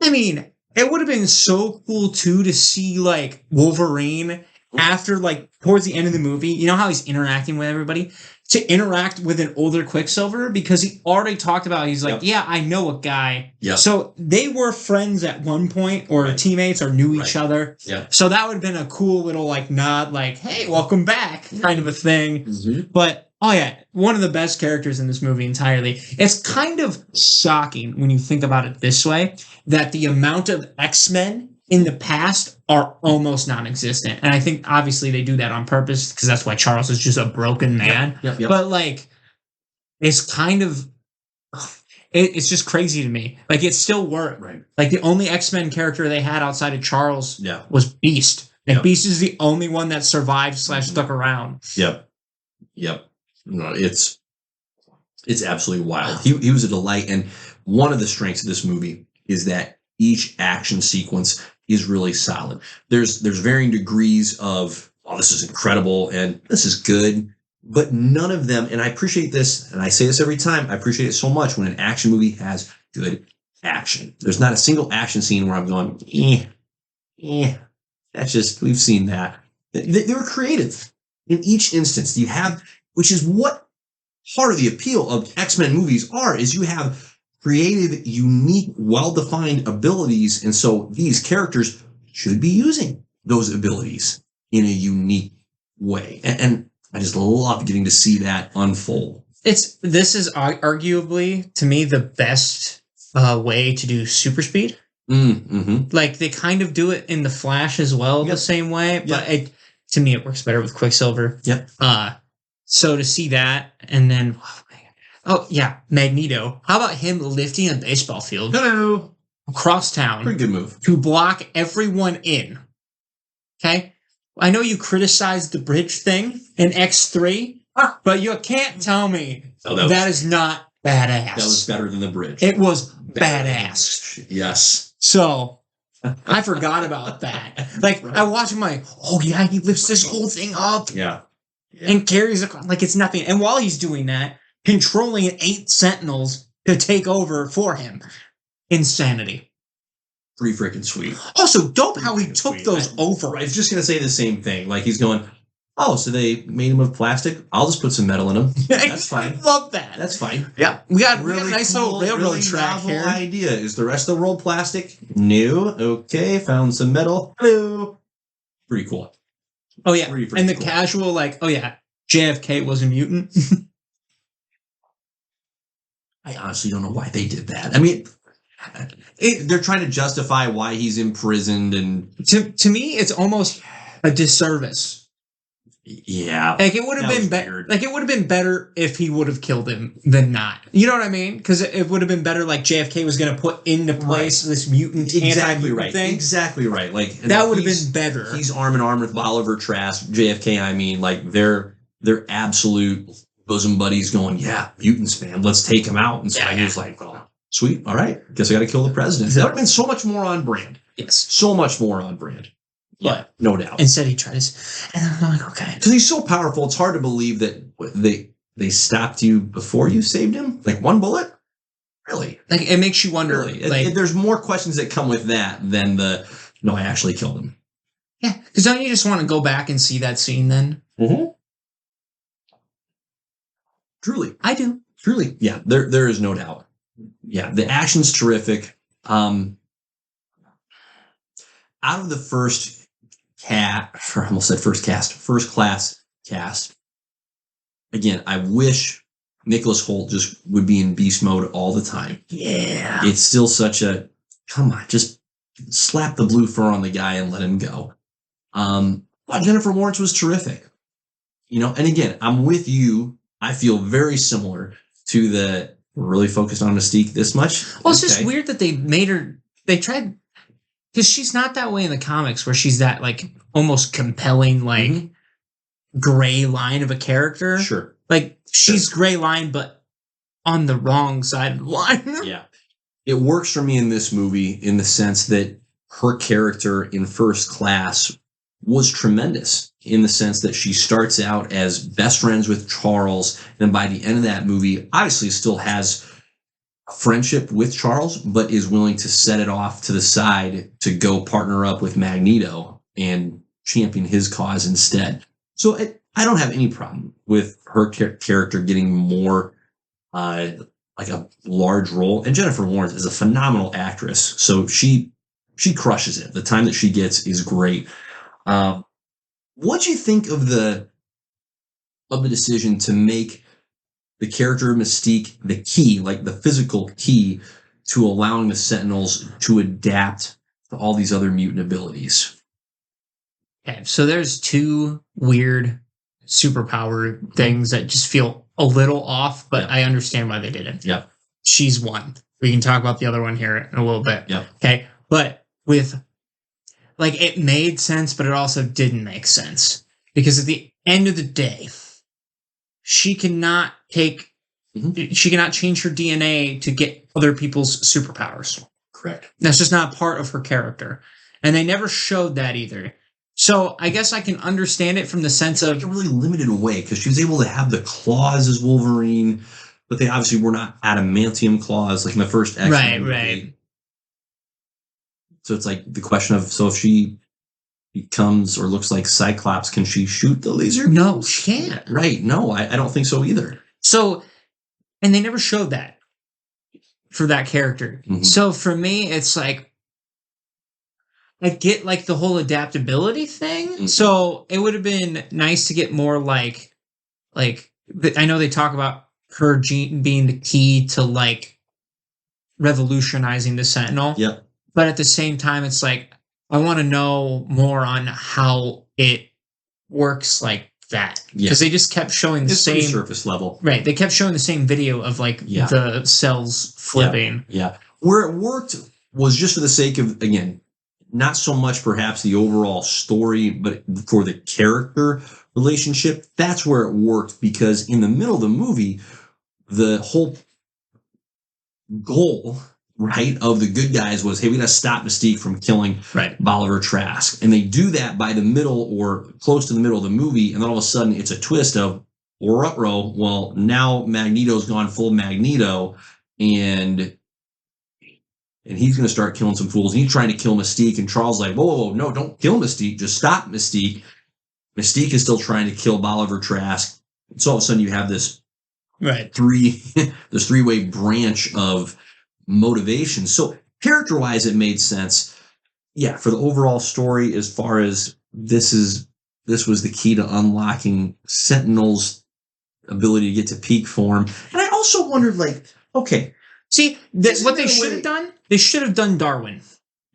I mean, it would have been so cool too to see like Wolverine after like towards the end of the movie, you know how he's interacting with everybody, to interact with an older Quicksilver, because he already talked about, he's like, Yep. yeah, I know a guy. Yep. So they were friends at one point, or Right. teammates, or knew each Right. other. Yeah. So that would have been a cool little like nod, like, hey, welcome back, kind of a thing. Mhm. But oh yeah, one of the best characters in this movie entirely. It's kind of shocking when you think about it this way, that the amount of X-Men in the past are almost non-existent. And I think obviously they do that on purpose, because that's why Charles is just a broken man. Yep. But like, it's kind of, it's just crazy to me. Like, it still worked. Right. Like, the only X-Men character they had outside of Charles Yeah. was Beast. And Yep. Beast is the only one that survived / stuck around. Yep. No, it's absolutely wild. He was a delight, and one of the strengths of this movie is that each action sequence is really solid. There's varying degrees of, oh, this is incredible and this is good, but none of them, and I appreciate this, and I say this every time, I appreciate it so much when an action movie has good action. There's not a single action scene where I'm going, that's just, we've seen that. They were creative in each instance. You have, which is what part of the appeal of X-Men movies is you have creative, unique, well-defined abilities, and so these characters should be using those abilities in a unique way. And I just love getting to see that unfold. This is arguably, to me, the best way to do super speed. Mm-hmm. Like, they kind of do it in the Flash as well, the same way, but to me it works better with Quicksilver. Yep. So to see that, and then Magneto. How about him lifting a baseball field across town? Pretty good move. To block everyone in. Okay? I know you criticized the bridge thing in X3, but you can't tell me that is not badass. That was better than the bridge. It was badass. Yes. So I forgot about that. Like, I watch him like, oh yeah, he lifts this whole thing up. Yeah. And carries it like it's nothing. And while he's doing that, controlling 8 Sentinels to take over for him. Insanity. Pretty freaking sweet. Also, dope how he took those over. I was just going to say the same thing. Like, he's going, oh, so they made him of plastic? I'll just put some metal in him. That's fine. I love that. That's fine. Yeah. We got a Really nice cool, little railroad really track novel here. idea. Is the rest of the world plastic? No. Okay, found some metal. Hello. Pretty cool. Oh, yeah. Pretty And the cool. casual, like, oh, yeah, JFK was a mutant. I honestly don't know why they did that. I mean, they're trying to justify why he's imprisoned, and to me, it's almost a disservice. yeah, Like, it would have That been was better. weird. Like, it would have been better if he would have killed him than not. You know what I mean? Because it would have been better. Like, JFK was going to put into place this mutant anti-mutant thing. Exactly right. Like That would have been better. He's arm in arm with Bolivar Trask, JFK. I mean, like they're absolute bosom buddies. Going, yeah, mutants, man. Let's take him out. And so he was like, well, sweet. All right, guess I got to kill the president. That would have been so much more on brand. Yes. So much more on brand. Yeah, no doubt. Instead, he tries, and I'm like, okay. Because he's so powerful, it's hard to believe that they stopped you before you saved him. Like one bullet, really? Like, it makes you wonder. Really? Like, There's more questions that come with that than no, I actually killed him. yeah, because don't you just want to go back and see that scene then? Mm-hmm. Truly, I do. truly, yeah. There is no doubt. Yeah, the action's terrific. Out of the first first class cast. Again, I wish Nicholas Hoult just would be in beast mode all the time. Yeah. It's still such a, come on, just slap the blue fur on the guy and let him go. But Jennifer Lawrence was terrific. You know, and again, I'm with you. I feel very similar to we're really focused on Mystique this much. Well, it's just weird that they tried, because she's not that way in the comics, where she's that, like, almost compelling, like, gray line of a character. Sure. Like, she's gray line, but on the wrong side of the line. Yeah. It works for me in this movie in the sense that her character in First Class was tremendous, in the sense that she starts out as best friends with Charles, and by the end of that movie, obviously still has a friendship with Charles, but is willing to set it off to the side to go partner up with Magneto and champion his cause instead. So I don't have any problem with her character getting more like a large role. And Jennifer Lawrence is a phenomenal actress, so she crushes it. The time that she gets is great. What do you think of the decision to make the character of Mystique the key, like the physical key to allowing the Sentinels to adapt to all these other mutant abilities? Okay, so there's two weird superpower things that just feel a little off, but I understand why they did it. Yeah. She's one. We can talk about the other one here in a little bit. Yeah. Okay. But with, like, it made sense, but it also didn't make sense. Because at the end of the day, she cannot change her DNA to get other people's superpowers. Correct. That's just not part of her character. And they never showed that either. So I guess I can understand it from the sense of a really limited way, because she was able to have the claws as Wolverine, but they obviously were not adamantium claws like in the first X-Men movie. Right. So it's like the question of, so if she becomes or looks like Cyclops, can she shoot the laser? No, she can't. Right. No, I don't think so either. So, and they never showed that for that character. Mm-hmm. So for me, it's like, I get like the whole adaptability thing. Mm-hmm. So it would have been nice to get more like I know they talk about her gene being the key to like revolutionizing the Sentinel. Yep. But at the same time, it's like, I want to know more on how it works like that. Because they just kept showing the same surface level. Right. They kept showing the same video of like the cells flipping. Yeah. Where it worked was just for the sake of, again, not so much perhaps the overall story, but for the character relationship. That's where it worked, because in the middle of the movie, the whole goal, right, of the good guys was, hey, we got to stop Mystique from killing Bolivar Trask. And they do that by the middle or close to the middle of the movie. And then all of a sudden it's a twist of, well, now Magneto's gone full Magneto, and he's going to start killing some fools. And he's trying to kill Mystique. And Charles is like, whoa, no, don't kill Mystique. Just stop Mystique. Mystique is still trying to kill Bolivar Trask. So all of a sudden you have this three-way branch of motivation. So character-wise, it made sense. Yeah, for the overall story, as far as this was the key to unlocking Sentinel's ability to get to peak form. And I also wondered, like, okay, see, what they should have done? They should have done Darwin.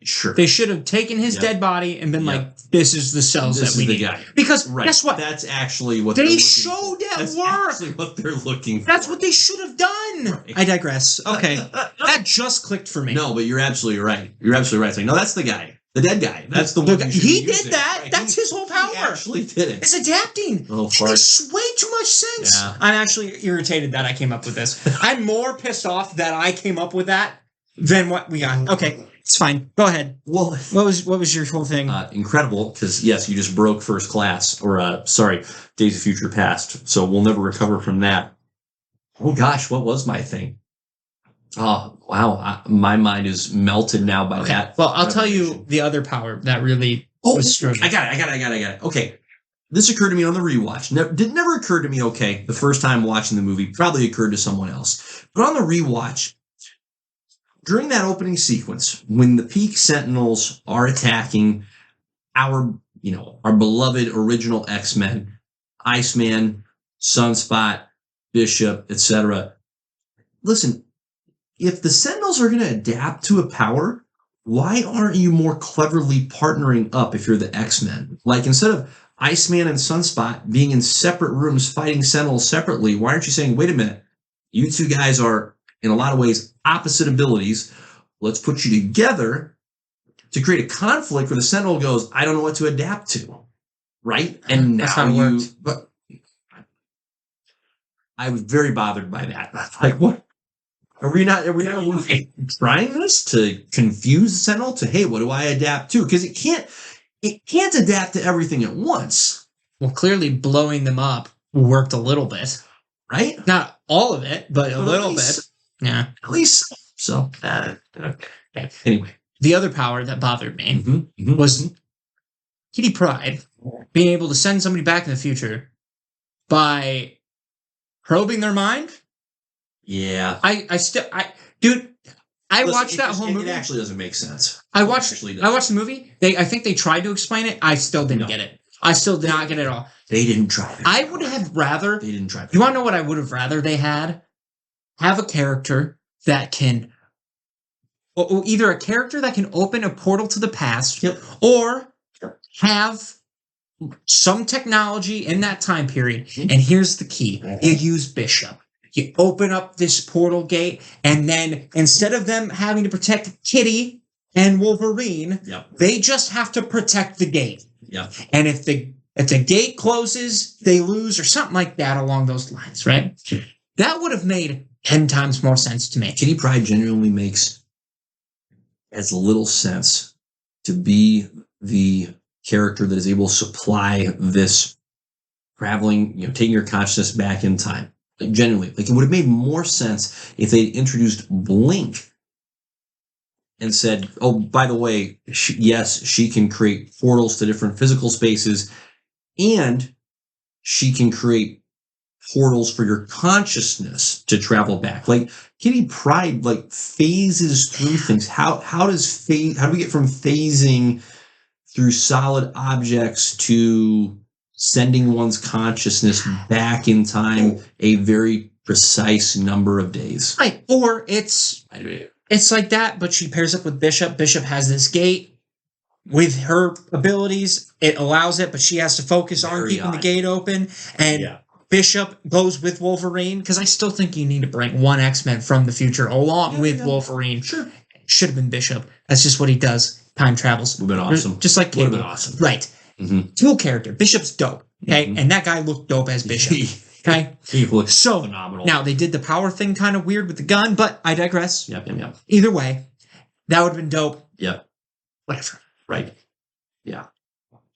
Sure. They should have taken his dead body and been like, this is the cells that we need. Guy. Because guess what? That's actually what they showed at That's work. Actually what they're looking for. That's what they should have done. Right. I digress. Okay. That just clicked for me. No, but you're absolutely right. You're absolutely right. It's like, no, that's the guy. The dead guy. That's the one. He did that. Right. That's his whole power. He actually did it. It's adapting. Oh, it makes way too much sense. Yeah. I'm actually irritated that I came up with this. I'm more pissed off that I came up with that than what we got. Okay. It's fine. Go ahead. Well, what was your whole thing? Incredible, because yes, you just broke First Class, or Days of Future Past. So we'll never recover from that. Oh gosh, what was my thing? Oh wow, my mind is melted now by that. Well, I'll tell you the other power that really was struggling. I got it. Okay, this occurred to me on the rewatch. Never occurred to me. Okay, the first time watching the movie, probably occurred to someone else, but on the rewatch. During that opening sequence, when the Peak Sentinels are attacking our beloved original X-Men, Iceman, Sunspot, Bishop, etc. Listen, if the Sentinels are going to adapt to a power, why aren't you more cleverly partnering up if you're the X-Men? Like, instead of Iceman and Sunspot being in separate rooms fighting Sentinels separately, why aren't you saying, wait a minute, you two guys are in a lot of ways opposite abilities. Let's put you together to create a conflict where the Sentinel goes, I don't know what to adapt to. Right? And now but I was very bothered by that. Like, what? Are we not trying this to confuse the Sentinel to, hey, what do I adapt to? Because it can't adapt to everything at once. Well, clearly blowing them up worked a little bit. Right? Not all of it, but a little bit. Yeah. At least so. Okay. Anyway. The other power that bothered me was Kitty Pryde being able to send somebody back in the future by probing their mind. Yeah. Dude, I Listen, watched that whole movie. It actually doesn't make sense. I watched the movie. I think they tried to explain it. I still didn't get it. I still did not get it at all. They didn't try. I would have rather. They didn't try. You want to know what I would have rather they had? Have a character that can, or either a character that can open a portal to the past, or have some technology in that time period. And here's the key: you use Bishop. You open up this portal gate, and then instead of them having to protect Kitty and Wolverine, they just have to protect the gate. And if the gate closes, they lose, or something like that along those lines, right? That would have made 10 times more sense to me. Kitty Pryde genuinely makes as little sense to be the character that is able to supply this traveling, taking your consciousness back in time. Like, genuinely, it would have made more sense if they introduced Blink and said, oh, by the way, yes, she can create portals to different physical spaces, and she can create portals for your consciousness to travel back. Like, Kitty Pryde, phases through things. How do we get from phasing through solid objects to sending one's consciousness back in time a very precise number of days? Right. Or it's like that, but she pairs up with Bishop. Bishop has this gate. With her abilities, it allows it, but she has to focus on keeping the gate open. And Bishop goes with Wolverine, because I still think you need to bring one X-Men from the future along with Wolverine. Sure. Should have been Bishop. That's just what he does. Time travels. Would have been awesome. Just like Cable. Would have been awesome. Right. Cool character. Bishop's dope. Okay. And that guy looked dope as Bishop. Okay. He looks so phenomenal. Now, they did the power thing kind of weird with the gun, but I digress. Yep. Either way, that would have been dope. Yep. Whatever. Right. Yeah.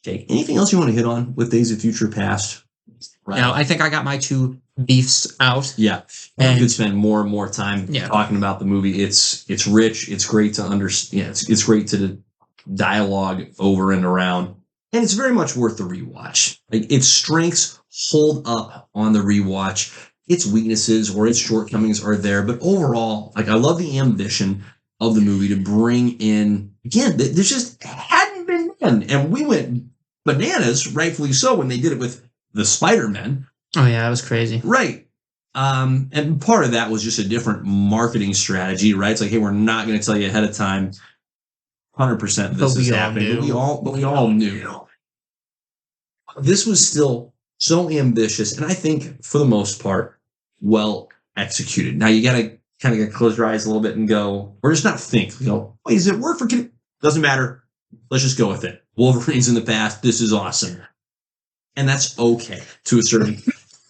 Okay. Anything else you want to hit on with Days of Future Past? Right. Now, I think I got my two beefs out. Yeah. And we could spend more and more time talking about the movie. It's rich. It's great to understand. It's great to dialogue over and around. And it's very much worth the rewatch. Its strengths hold up on the rewatch. Its weaknesses or its shortcomings are there. But overall, I love the ambition of the movie to bring in, again, this just hadn't been done. And we went bananas, rightfully so, when they did it with the Spider-Men. Oh, yeah, that was crazy. Right. And part of that was just a different marketing strategy, right? It's like, hey, we're not going to tell you ahead of time 100% this is happening. But we all knew. This was still so ambitious, and I think, for the most part, well executed. Now, you got to kind of close your eyes a little bit and go, or just not think, wait, does it work for kids? Doesn't matter. Let's just go with it. Wolverine's in the past. This is awesome. And that's okay to a certain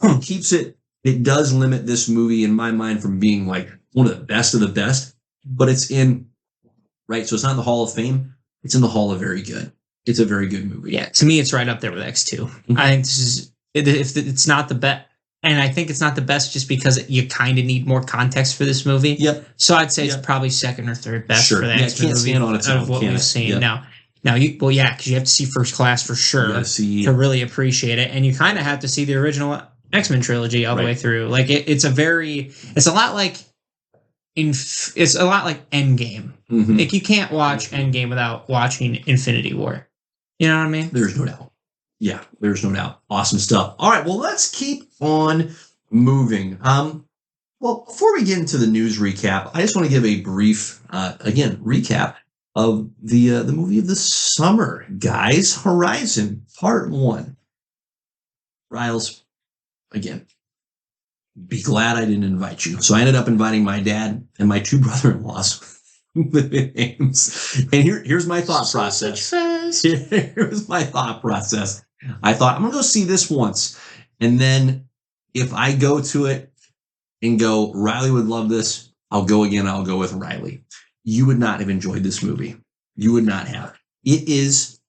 it keeps it does limit this movie in my mind from being one of the best, but it's in, right? So it's not in the Hall of Fame. It's in the Hall of Very Good. It's a very good movie. Yeah, to me, it's right up there with X2. I think this is, if it's not the best, and I think it's not the best just because you kind of need more context for this movie. Yep. So I'd say it's probably second or third best for the X-Men movie stand on its out own, of what we've seen. Now, because you have to see First Class for sure to really appreciate it, and you kind of have to see the original X-Men trilogy all the way through. It's a lot like Endgame. You can't watch Endgame without watching Infinity War. You know what I mean? There's no doubt. Yeah, there's no doubt. Awesome stuff. All right, well, let's keep on moving. Well, before we get into the news recap, I just want to give a brief, recap of the movie of the summer, guys. Horizon Part 1. Riles, again, be glad I didn't invite you. So I ended up inviting my dad and my two brother-in-laws with names. And here's my thought process. Here's my thought process. I thought, I'm going to go see this once. And then if I go to it and go, Riley would love this, I'll go again. I'll go with Riley. You would not have enjoyed this movie. You would not have. It is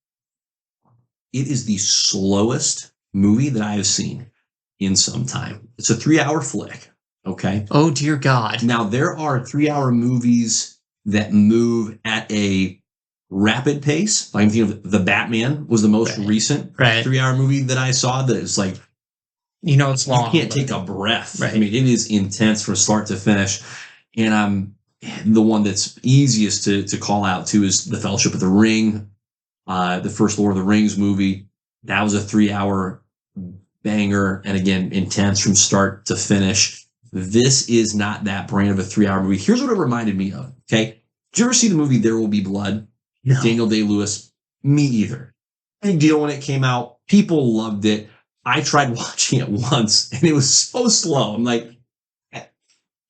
the slowest movie that I have seen in some time. It's a 3-hour flick. Okay. Oh, dear God. Now, there are 3-hour movies that move at a rapid pace. I'm thinking of The Batman was the most recent Right. 3-hour movie that I saw that is like, it's long. you can't take a breath. Right. I mean, it is intense from start to finish. And the one that's easiest to call out to is The Fellowship of the Ring, the first Lord of the Rings movie. That was a 3-hour banger, and again, intense from start to finish. This is not that brand of a 3-hour movie. Here's what it reminded me of. Okay, did you ever see the movie There Will Be Blood? No. Daniel Day-Lewis. Me either. Big deal when it came out. People loved it. I tried watching it once, and it was so slow. I'm like,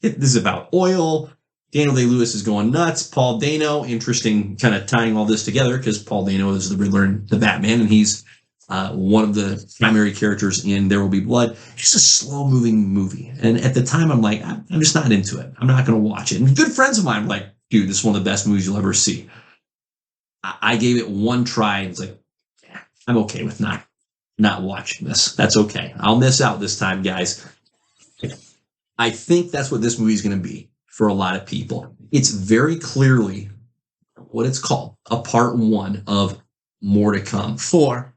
this is about oil. Daniel Day-Lewis is going nuts. Paul Dano, interesting, kind of tying all this together because Paul Dano is the Riddler in The Batman, and he's one of the primary characters in There Will Be Blood. Just a slow-moving movie. And at the time, I'm like, I'm just not into it. I'm not going to watch it. And good friends of mine were like, dude, this is one of the best movies you'll ever see. I gave it one try, and it's like, I'm okay with not watching this. That's okay. I'll miss out this time, guys. I think that's what this movie is going to be for a lot of people. It's very clearly what it's called, a part 1 of more to come. 4.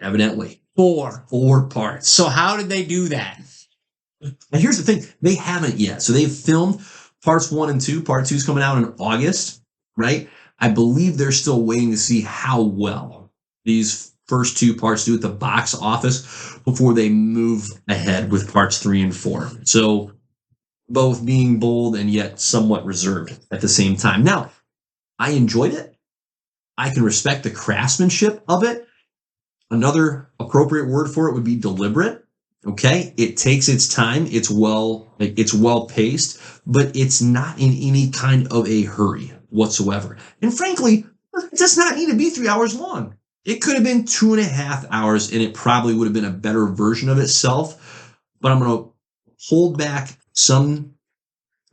Evidently. 4 parts. So how did they do that? And here's the thing. They haven't yet. So they've filmed parts 1 and 2. Part 2 is coming out in August, right? I believe they're still waiting to see how well these first 2 parts do at the box office before they move ahead with parts 3 and 4. So both being bold and yet somewhat reserved at the same time. Now, I enjoyed it. I can respect the craftsmanship of it. Another appropriate word for it would be deliberate. Okay, it takes its time. It's well paced, but it's not in any kind of a hurry whatsoever. And frankly, it does not need to be 3 hours long. It could have been 2.5 hours, and it probably would have been a better version of itself. But I'm going to hold back some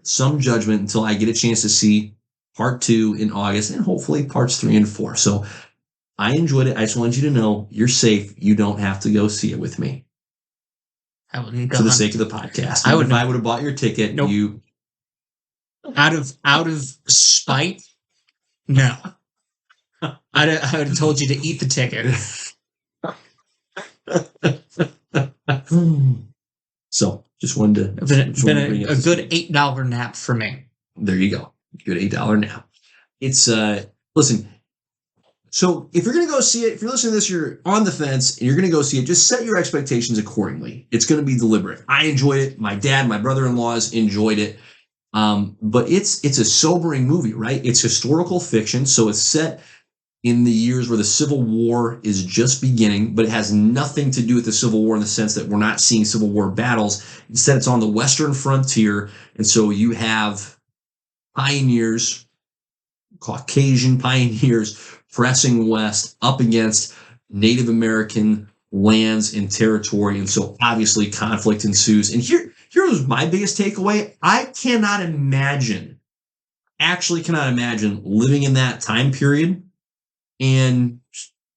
judgment until I get a chance to see part 2 in August, and hopefully parts 3 and 4. So I enjoyed it. I just wanted you to know you're safe. You don't have to go see it with me. I wouldn't go for the sake of the podcast. I would. If I would have bought your ticket, nope. You out of spite. No, I would have told you to eat the ticket. So just wanted to. It's been a good $8 nap for me. There you go. Good $8 nap. It's listen. So if you're going to go see it, if you're listening to this, you're on the fence and you're going to go see it, just set your expectations accordingly. It's going to be deliberate. I enjoyed it. My dad, my brother-in-laws enjoyed it. But it's a sobering movie, right? It's historical fiction. So it's set in the years where the Civil War is just beginning, but it has nothing to do with the Civil War in the sense that we're not seeing Civil War battles. Instead, it's on the Western frontier. And so you have pioneers, Caucasian pioneers, pressing west up against Native American lands and territory. And so obviously conflict ensues. And here was my biggest takeaway. I actually cannot imagine living in that time period and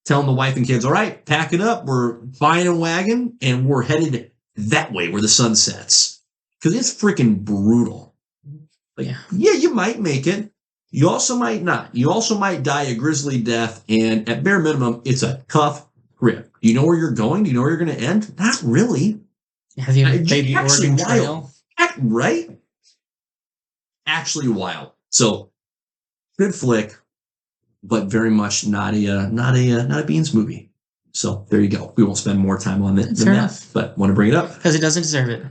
telling the wife and kids, all right, pack it up. We're buying a wagon and we're headed that way where the sun sets. Because it's freaking brutal. Like, yeah, you might make it. You also might not. You also might die a grisly death, and at bare minimum, it's a tough grip. Do you know where you're going? Do you know where you're going to end? Not really. Have you played the Oregon Trail? Right? Actually wild. So, good flick, but very much not a Beans movie. So there you go. We won't spend more time on it than that, but want to bring it up because it doesn't deserve it.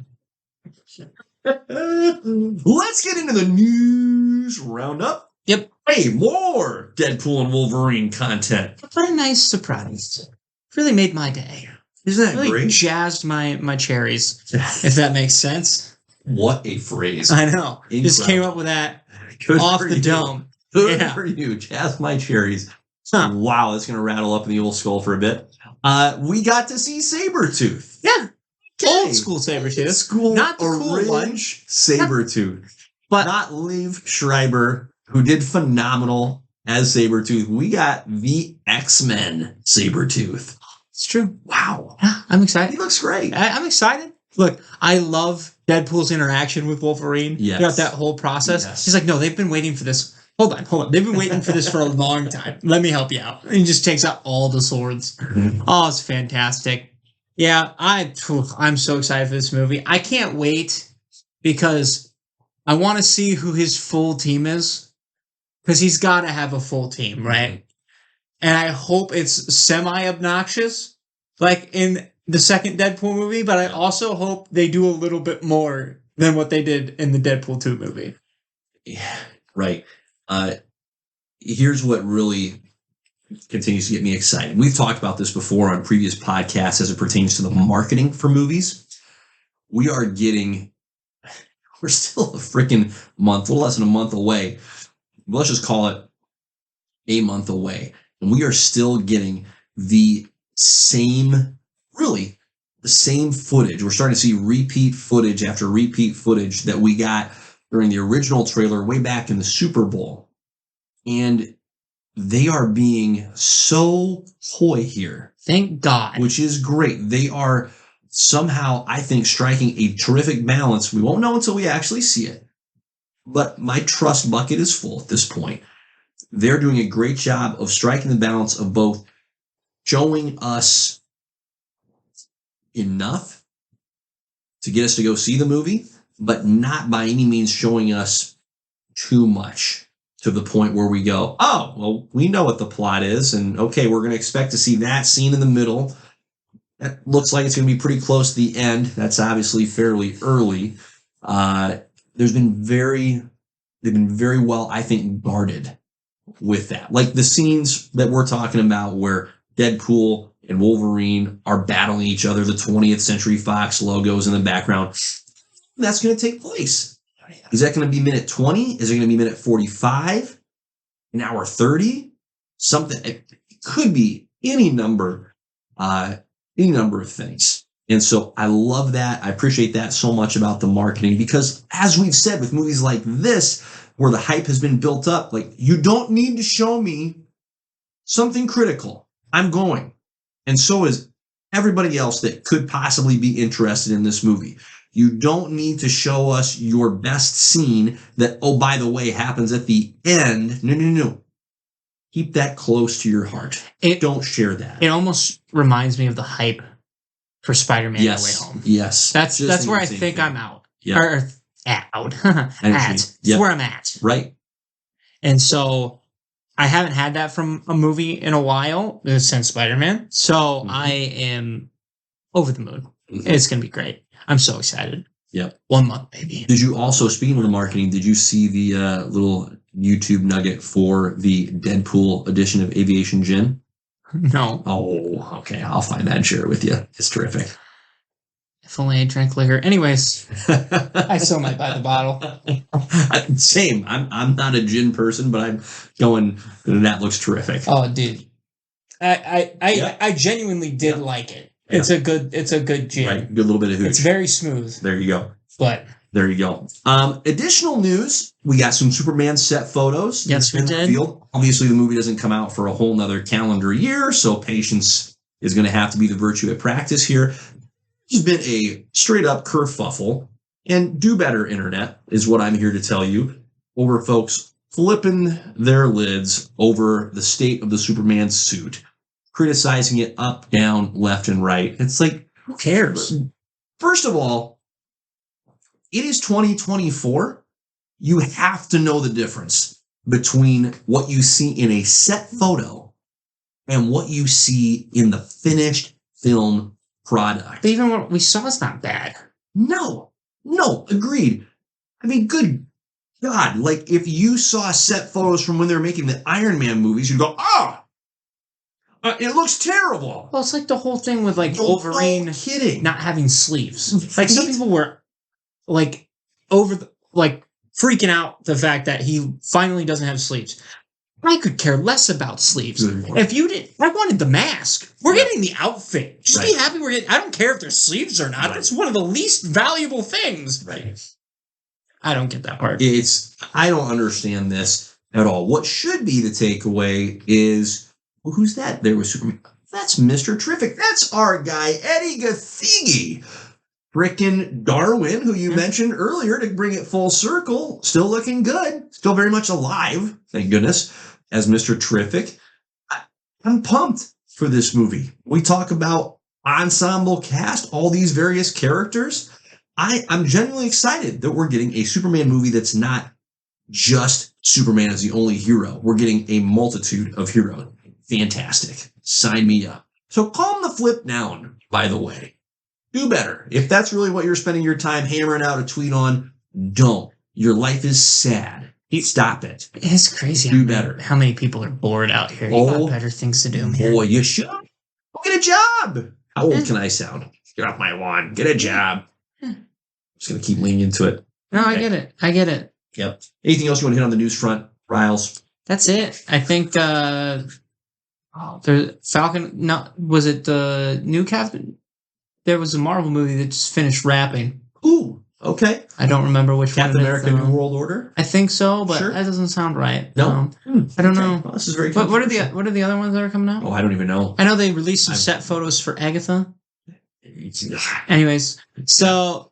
Let's get into the news roundup. Yep. Hey, more Deadpool and Wolverine content. What a nice surprise. Really made my day. Isn't that really great? Jazzed my cherries, if that makes sense. What a phrase. I know. Incredible. Just came up with that Good off the dome. Good for you. Jazz my cherries. Huh. Wow, that's going to rattle up in the old skull for a bit. We got to see Sabretooth. Yeah. Okay. Old school Sabretooth. Not the cool one. Sabretooth. But not Liev Schreiber, who did phenomenal as Sabretooth. We got the X-Men Sabretooth. It's true. Wow. Yeah, I'm excited. He looks great. I'm excited. Look, I love Deadpool's interaction with Wolverine throughout that whole process. Yes. He's like, no, they've been waiting for this Hold on. They've been waiting for this for a long time. Let me help you out. And he just takes out all the swords. Oh, it's fantastic. Yeah, I'm so excited for this movie. I can't wait because I want to see who his full team is. Because he's got to have a full team, right? And I hope it's semi-obnoxious, like in the second Deadpool movie, but I also hope they do a little bit more than what they did in the Deadpool 2 movie. Yeah, right. Here's what really continues to get me excited. We've talked about this before on previous podcasts as it pertains to the marketing for movies. We're still a freaking month, a little less than a month away. Let's just call it a month away. And we are still getting the same footage. We're starting to see repeat footage after repeat footage that we got during the original trailer way back in the Super Bowl. And they are being so coy here. Thank God. Which is great. They are somehow, I think, striking a terrific balance. We won't know until we actually see it. But my trust bucket is full at this point. They're doing a great job of striking the balance of both showing us enough to get us to go see the movie, but not by any means showing us too much to the point where we go, oh, well, we know what the plot is, and okay, we're going to expect to see that scene in the middle. That looks like it's going to be pretty close to the end. That's obviously fairly early. They've been very well, I think, guarded with that. Like the scenes that we're talking about where Deadpool and Wolverine are battling each other, the 20th Century Fox logos in the background. That's going to take place. Is that going to be minute 20? Is it going to be minute 45? An hour 30? Something. It could be any number of things. And so I love that. I appreciate that so much about the marketing because as we've said with movies like this, where the hype has been built up, like you don't need to show me something critical. I'm going. And so is everybody else that could possibly be interested in this movie. You don't need to show us your best scene that, oh, by the way, happens at the end. No. Keep that close to your heart. Don't share that. It almost reminds me of the hype for Spider-Man No Way Home. Yes. That's where I think I'm out. Yeah. Or out. That's where I'm at. Right. And so I haven't had that from a movie in a while since Spider-Man. So I am over the moon. It's going to be great. I'm so excited. Yep. 1 month, baby. Did you also, speaking of the marketing, did you see the little YouTube nugget for the Deadpool edition of Aviation Gin? No. Oh, okay. I'll find that and share it with you. It's terrific. If only I drank liquor. Anyways, I still might buy the bottle. Same. I'm not a gin person, but I'm going, that looks terrific. Oh, dude. I genuinely did like it. Yeah. It's a good gin. Right. Good little bit of hooch. It's very smooth. There you go. But there you go. Additional news, we got some Superman set photos. Yes, we did. Field. Obviously, the movie doesn't come out for a whole nother calendar year, so patience is going to have to be the virtue at practice here. It's been a straight-up kerfuffle, and do better, Internet, is what I'm here to tell you, over folks flipping their lids over the state of the Superman suit, criticizing it up, down, left, and right. It's like, who cares? First of all, it is 2024. You have to know the difference between what you see in a set photo and what you see in the finished film product. But even what we saw is not bad. No, agreed. I mean, good God. Like, if you saw set photos from when they were making the Iron Man movies, you'd go, it looks terrible. Well, it's like the whole thing with, like, Wolverine not having sleeves. Like, some people were, like, freaking out the fact that he finally doesn't have sleeves. I could care less about sleeves. If you did, I wanted the mask. We're getting the outfit. Just be happy we're getting. I don't care if there's sleeves or not. It's one of the least valuable things. Right. I don't get that part. I don't understand this at all. What should be the takeaway is, well, who's that? There was Superman. That's Mr. Terrific. That's our guy, Eddie Gathegi. frickin' Darwin, who you mentioned earlier to bring it full circle, still looking good, still very much alive, thank goodness, as Mr. Terrific. I'm pumped for this movie. We talk about ensemble cast, all these various characters. I'm genuinely excited that we're getting a Superman movie that's not just Superman as the only hero. We're getting a multitude of heroes. Fantastic. Sign me up. So calm the flip down, by the way. Do better. If that's really what you're spending your time hammering out a tweet on, don't. Your life is sad. Stop it. It's crazy. Do better. How many people are bored out here? You got better things to do, man. Boy, you should. Go get a job. How old can I sound? Get off my lawn. Get a job. I'm just going to keep leaning into it. No, okay. I get it. Yep. Anything else you want to hit on the news front, Riles? That's it. I think the Falcon. No, was it the new Captain? There was a Marvel movie that just finished wrapping. Ooh, okay. I don't remember which Captain one. America: New World Order. I think so, but sure. That doesn't sound right. No, I don't know. Well, this is very. What are the other ones that are coming out? Oh, I don't even know. I know they released some set photos for Agatha. Anyways, so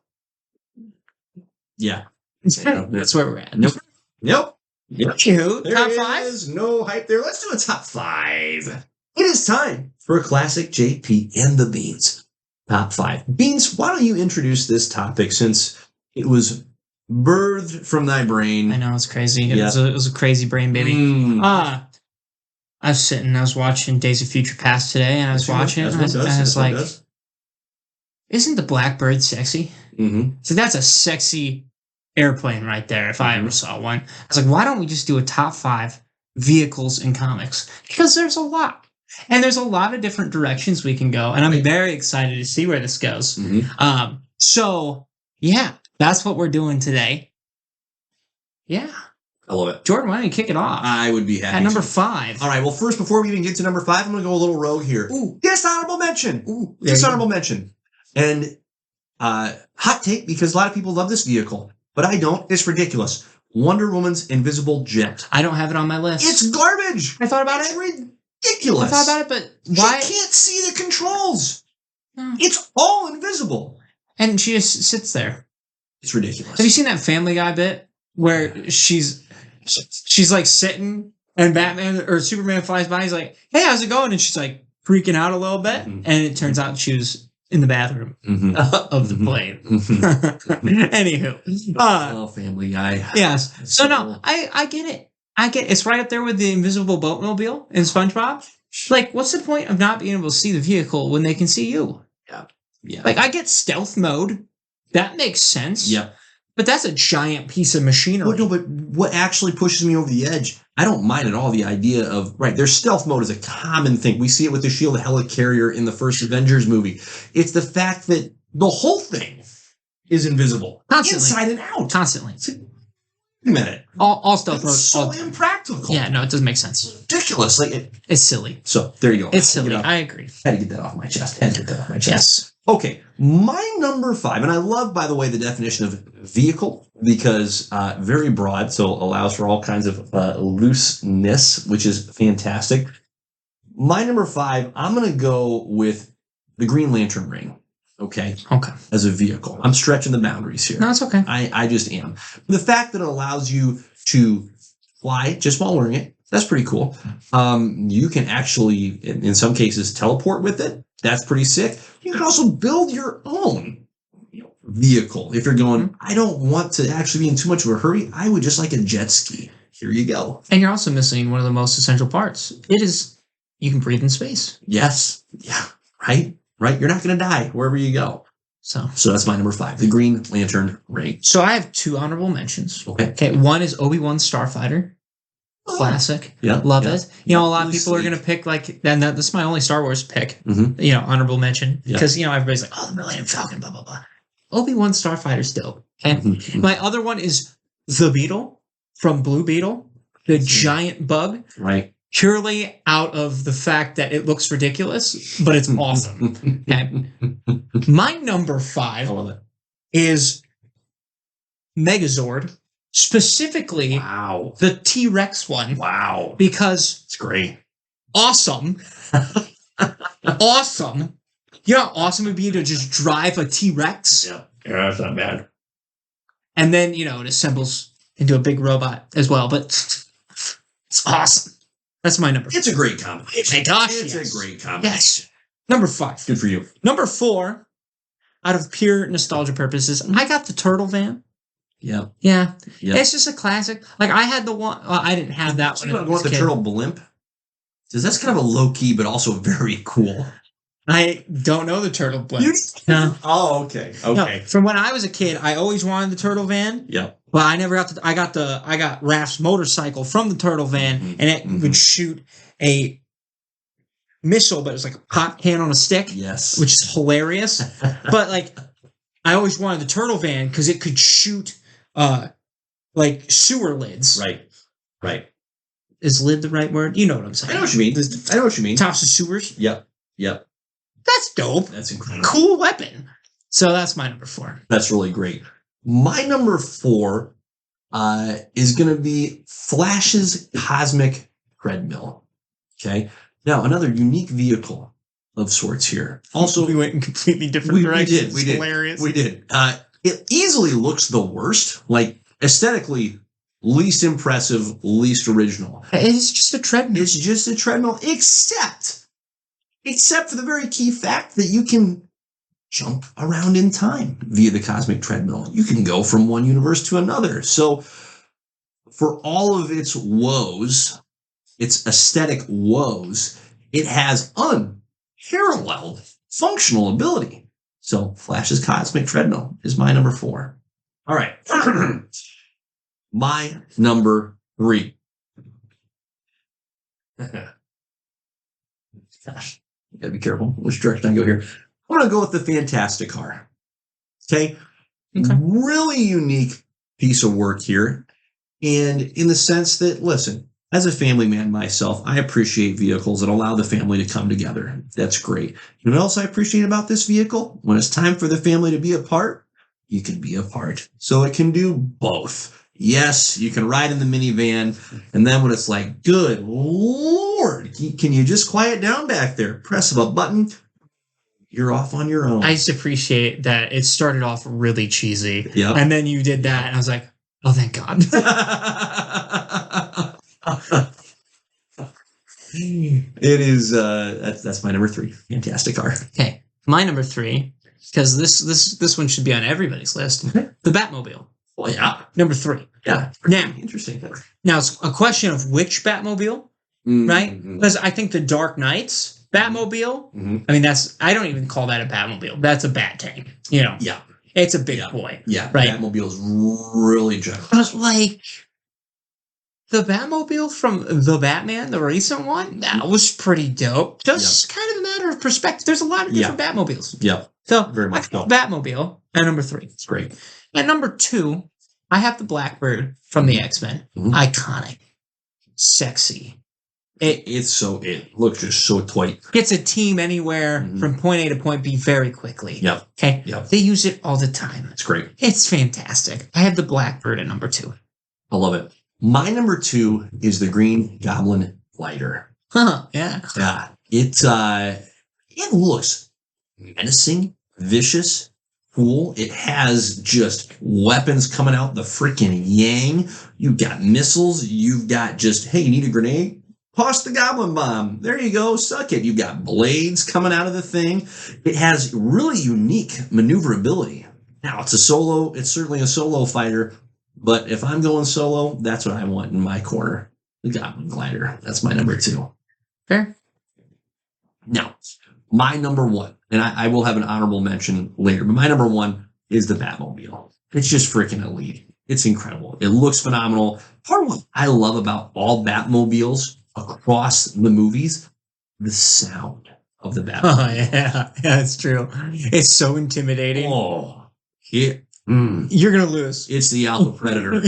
yeah, that's where we're at. Nope. Cute. There Top 5? is no hype there. Let's do a top 5. It is time for a classic JP and the Beans. Top 5. Beans, why don't you introduce this topic since it was birthed from thy brain? I know, it's crazy. It was a crazy brain baby. I was watching Days of Future Past today, and I was watching it, and I was like, isn't the Blackbird sexy? Mm-hmm. So that's a sexy airplane right there, if I ever saw one. I was like, why don't we just do a top 5 vehicles in comics? Because there's a lot. And there's a lot of different directions we can go. And I'm very excited to see where this goes. Mm-hmm. So, yeah, that's what we're doing today. Yeah. I love it. Jordan, why don't you kick it off? I would be happy at number 5. All right, well, first, before we even get to number 5, I'm going to go a little rogue here. Ooh. Dishonorable mention. Ooh. Dishonorable mention. And hot take, because a lot of people love this vehicle, but I don't. It's ridiculous. Wonder Woman's invisible jet. I don't have it on my list. It's garbage. I thought about it's it. Ridiculous. I thought about it, but why? She can't see the controls. No. It's all invisible. And she just sits there. It's ridiculous. Have you seen that Family Guy bit where she's like sitting and Batman or Superman flies by? He's like, "Hey, how's it going?" And she's like freaking out a little bit. Mm-hmm. And it turns out she was in the bathroom of the plane. Anywho. Oh, Family Guy. Yes. So no, I get it. It's right up there with the invisible boatmobile in SpongeBob. Like, what's the point of not being able to see the vehicle when they can see you? Yeah. Like, I get stealth mode. That makes sense. Yeah. But that's a giant piece of machinery. Well, no, but what actually pushes me over the edge, I don't mind at all the idea of, right, their stealth mode is a common thing. We see it with the S.H.I.E.L.D. helicarrier in the first Avengers movie. It's the fact that the whole thing is invisible. Constantly. Inside and out. Constantly. Wait a minute. All stealth mode. It's so impractical. Yeah, no, it doesn't make sense. Ridiculous. It's silly. So, there you go. It's silly. I agree. Had to get that off my chest. Yes. Okay, my number 5, and I love, by the way, the definition of vehicle, because very broad, so allows for all kinds of looseness, which is fantastic. My number 5, I'm going to go with the Green Lantern ring, okay, as a vehicle. I'm stretching the boundaries here. No, it's okay. I just am. The fact that it allows you to fly just while wearing it, that's pretty cool. You can actually, in some cases, teleport with it. That's pretty sick. You can also build your own vehicle. If you're going, I don't want to actually be in too much of a hurry, I would just like a jet ski. Here you go. And you're also missing one of the most essential parts. It is, you can breathe in space. Yes. Yeah. Right? You're not going to die wherever you go. So that's my number 5, the Green Lantern ring. So I have 2 honorable mentions. Okay. One is Obi-Wan Starfighter. Classic. Yeah. Love it. A lot of people are going to pick and this is my only Star Wars pick, honorable mention. Because, everybody's like, oh, the Millennium Falcon, blah, blah, blah. Obi-Wan Starfighter's dope. Okay. My other one is the Beetle from Blue Beetle, the giant bug. Right. Purely out of the fact that it looks ridiculous, but it's awesome. Okay. My number 5 is Megazord. Specifically, the T-Rex one. Wow. Because it's great. Awesome. Awesome. You know how awesome it would be to just drive a T-Rex? Yeah, that's not bad. And then, it assembles into a big robot as well. But it's awesome. That's my number. It's a great combination. My gosh, It's yes. a great combination. Yes. Number 5. Good for you. Number 4, out of pure nostalgia purposes, I got the Turtle Van. Yeah. Yeah. Yeah. It's just a classic. Like, I had the one. Well, I didn't have that one. You want to go with the Turtle Blimp? Because that's kind of a low key, but also very cool. I don't know the Turtle Blimp. No. Oh, okay. Okay. No, from when I was a kid, I always wanted the Turtle Van. Yeah. But I never got I got Raph's motorcycle from the Turtle Van, and it would shoot a missile, but it was like a pop can on a stick. Yes. Which is hilarious. But like, I always wanted the Turtle Van because it could shoot like sewer lids. Right. Right. Is lid the right word? You know what I'm saying. I know what you mean. I know what you mean. Tops of sewers. Yep. Yep. That's dope. That's incredible. Cool weapon. So that's my number 4. That's really great. My number 4 is going to be Flash's Cosmic Treadmill. Okay. Now, another unique vehicle of sorts here. Also, we went in completely different directions. We did. Hilarious. We did. It easily looks the worst. Like, aesthetically, least impressive, least original. It's just a treadmill. It's just a treadmill, except for the very key fact that you can jump around in time via the cosmic treadmill. You can go from one universe to another. So for all of its woes, its aesthetic woes, it has unparalleled functional ability. So Flash's Cosmic Treadmill is my number 4. All right. My number 3. Gosh, you gotta be careful which direction I go here. I'm gonna go with the Fantastic Car. Okay. Really unique piece of work here. And in the sense that, listen, as a family man myself, I appreciate vehicles that allow the family to come together. That's great. You know what else I appreciate about this vehicle? When it's time for the family to be apart, you can be apart. So it can do both. Yes, you can ride in the minivan, and then when it's like, good Lord, can you just quiet down back there? Press of a button, you're off on your own. I just appreciate that it started off really cheesy. Yep. And then you did that, and I was like, oh, thank God. It is, that's my number 3. Fantastic Car. Okay, my number 3, because this one should be on everybody's list, Okay. the Batmobile. Well, yeah. Number 3. Yeah. Now, Interesting. Now, it's a question of which Batmobile, right? Because I think the Dark Knight's Batmobile, I mean, I don't even call that a Batmobile. That's a Bat tank. Yeah. It's a big boy. Yeah. Right. Batmobile is really generous. But like, the Batmobile from the Batman, the recent one, that was pretty dope. Just kind of a matter of perspective. There's a lot of different Batmobiles. Yeah. So, Very much so. Batmobile at number 3. It's great. At number 2, I have the Blackbird from the X-Men. Iconic. Sexy. It looks just so tight. Gets a team anywhere from point A to point B very quickly. Yep. Okay? Yep. They use it all the time. It's great. It's fantastic. I have the Blackbird at number 2. I love it. My number 2 is the Green Goblin Glider. Huh, yeah. Yeah. It looks menacing, vicious, cool. It has just weapons coming out the freaking yang. You've got missiles. You've got just, hey, you need a grenade? Toss the goblin bomb. There you go. Suck it. You've got blades coming out of the thing. It has really unique maneuverability. Now, it's certainly a solo fighter, but if I'm going solo, that's what I want in my corner. The Goblin Glider. That's my number 2. Fair. Now, my number 1, and I will have an honorable mention later, but my number 1 is the Batmobile. It's just freaking elite. It's incredible. It looks phenomenal. Part of what I love about all Batmobiles across the movies, the sound of the Batmobile. Oh, yeah. Yeah, it's true. It's so intimidating. Oh, You're going to lose. It's the Alpha Predator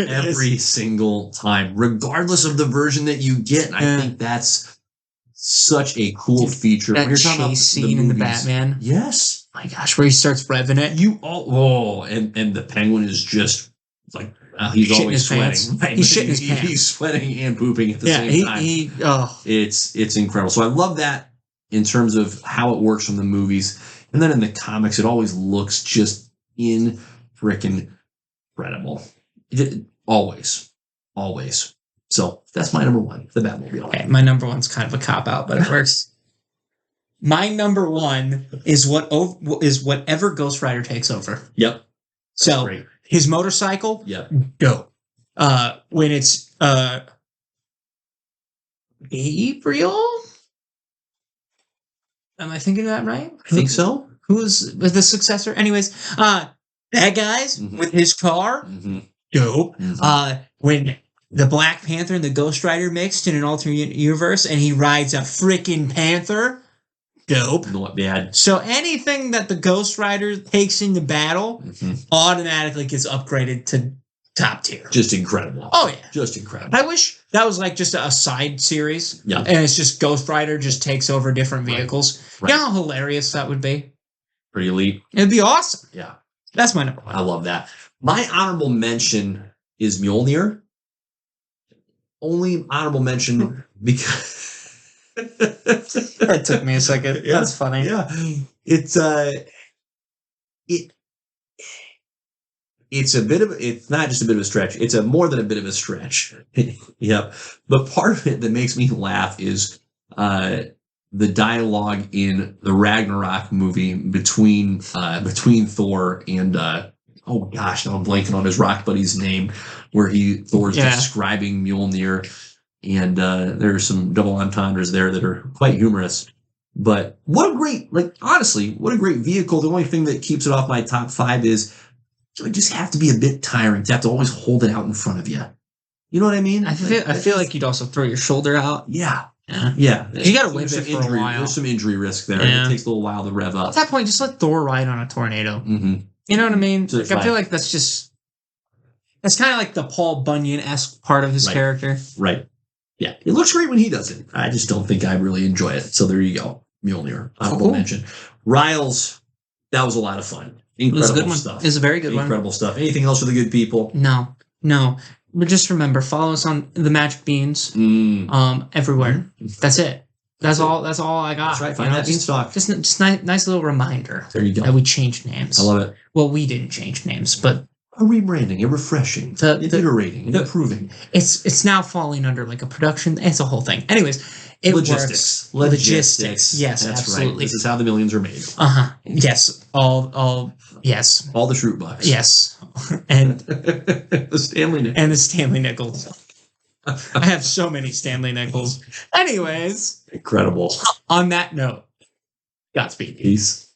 every single time, regardless of the version that you get. I think that's such a cool feature. That chase scene in the Batman. Yes. My gosh, where he starts revving it. And the Penguin is just like, he's always sweating. Right? He's shitting his pants. He's sweating and pooping at the same time. It's incredible. So I love that. in terms of how it works from the movies. And then in the comics, it always looks just freaking incredible. Always. Always. So that's my number one, the Batmobile. Okay, my number one's kind of a cop-out, but it works. My number one is whatever Ghost Rider takes over. Yep. So Great. his motorcycle, Yep. dope. When it's Gabriel? Am I thinking that right? I think so. Who's the successor? Anyways, bad guys with his car, dope. When the Black Panther and the Ghost Rider mixed in an alternate universe, and he rides a freaking panther, dope. Not bad. So anything that the Ghost Rider takes into battle automatically gets upgraded to top tier. Just incredible. Oh yeah, just incredible. I wish that was like just a side series. Yeah, and it's just Ghost Rider just takes over different vehicles. Right. You know how hilarious that would be? Pretty elite. It'd be awesome. Yeah, that's my number one. I love that. My honorable mention is Mjolnir. Only honorable mention because that took me a second. Yeah, that's funny. Yeah, it's it's not just a bit of a stretch. It's more than a bit of a stretch. Yep. But part of it that makes me laugh is the dialogue in the Ragnarok movie between Thor and oh gosh, now I'm blanking on his rock buddy's name, where Thor's describing Mjolnir, and there's some double entendres there that are quite humorous. But what a great, honestly, what a great vehicle. The only thing that keeps it off my top 5 is it would just have to be a bit tiring to have to always hold it out in front of you. You know what I mean? I feel like you'd also throw your shoulder out. Yeah. You got to whip it for injury, a while. There's some injury risk there. Yeah. It takes a little while to rev up. At that point, just let Thor ride on a tornado. Mm-hmm. You know what I mean? So I feel like that's kind of like the Paul Bunyan-esque part of his character. Right. Yeah. It looks great when he does it. I just don't think I really enjoy it. So there you go. Mjolnir. Honorable mention. Riles, that was a lot of fun. Incredible stuff. It was a very good one. Incredible stuff. Anything else for the good people? No. But just remember, follow us on the Magic Beans everywhere. That's it. That's all I got. That's right. Find that beanstalk. Just nice little reminder. There you go. That we changed names. I love it. Well, we didn't change names, but a rebranding, a refreshing, iterating, improving. It's now falling under like a production. It's a whole thing. Anyways, it Logistics. works. Logistics. Yes, that's absolutely. Right. This is how the millions are made. Yes. All. Yes. All the fruit bucks. Yes. And the Stanley Nickels. And the Stanley Nickels. I have so many Stanley Nickels. Anyways. Incredible. On that note, Godspeed. Peace.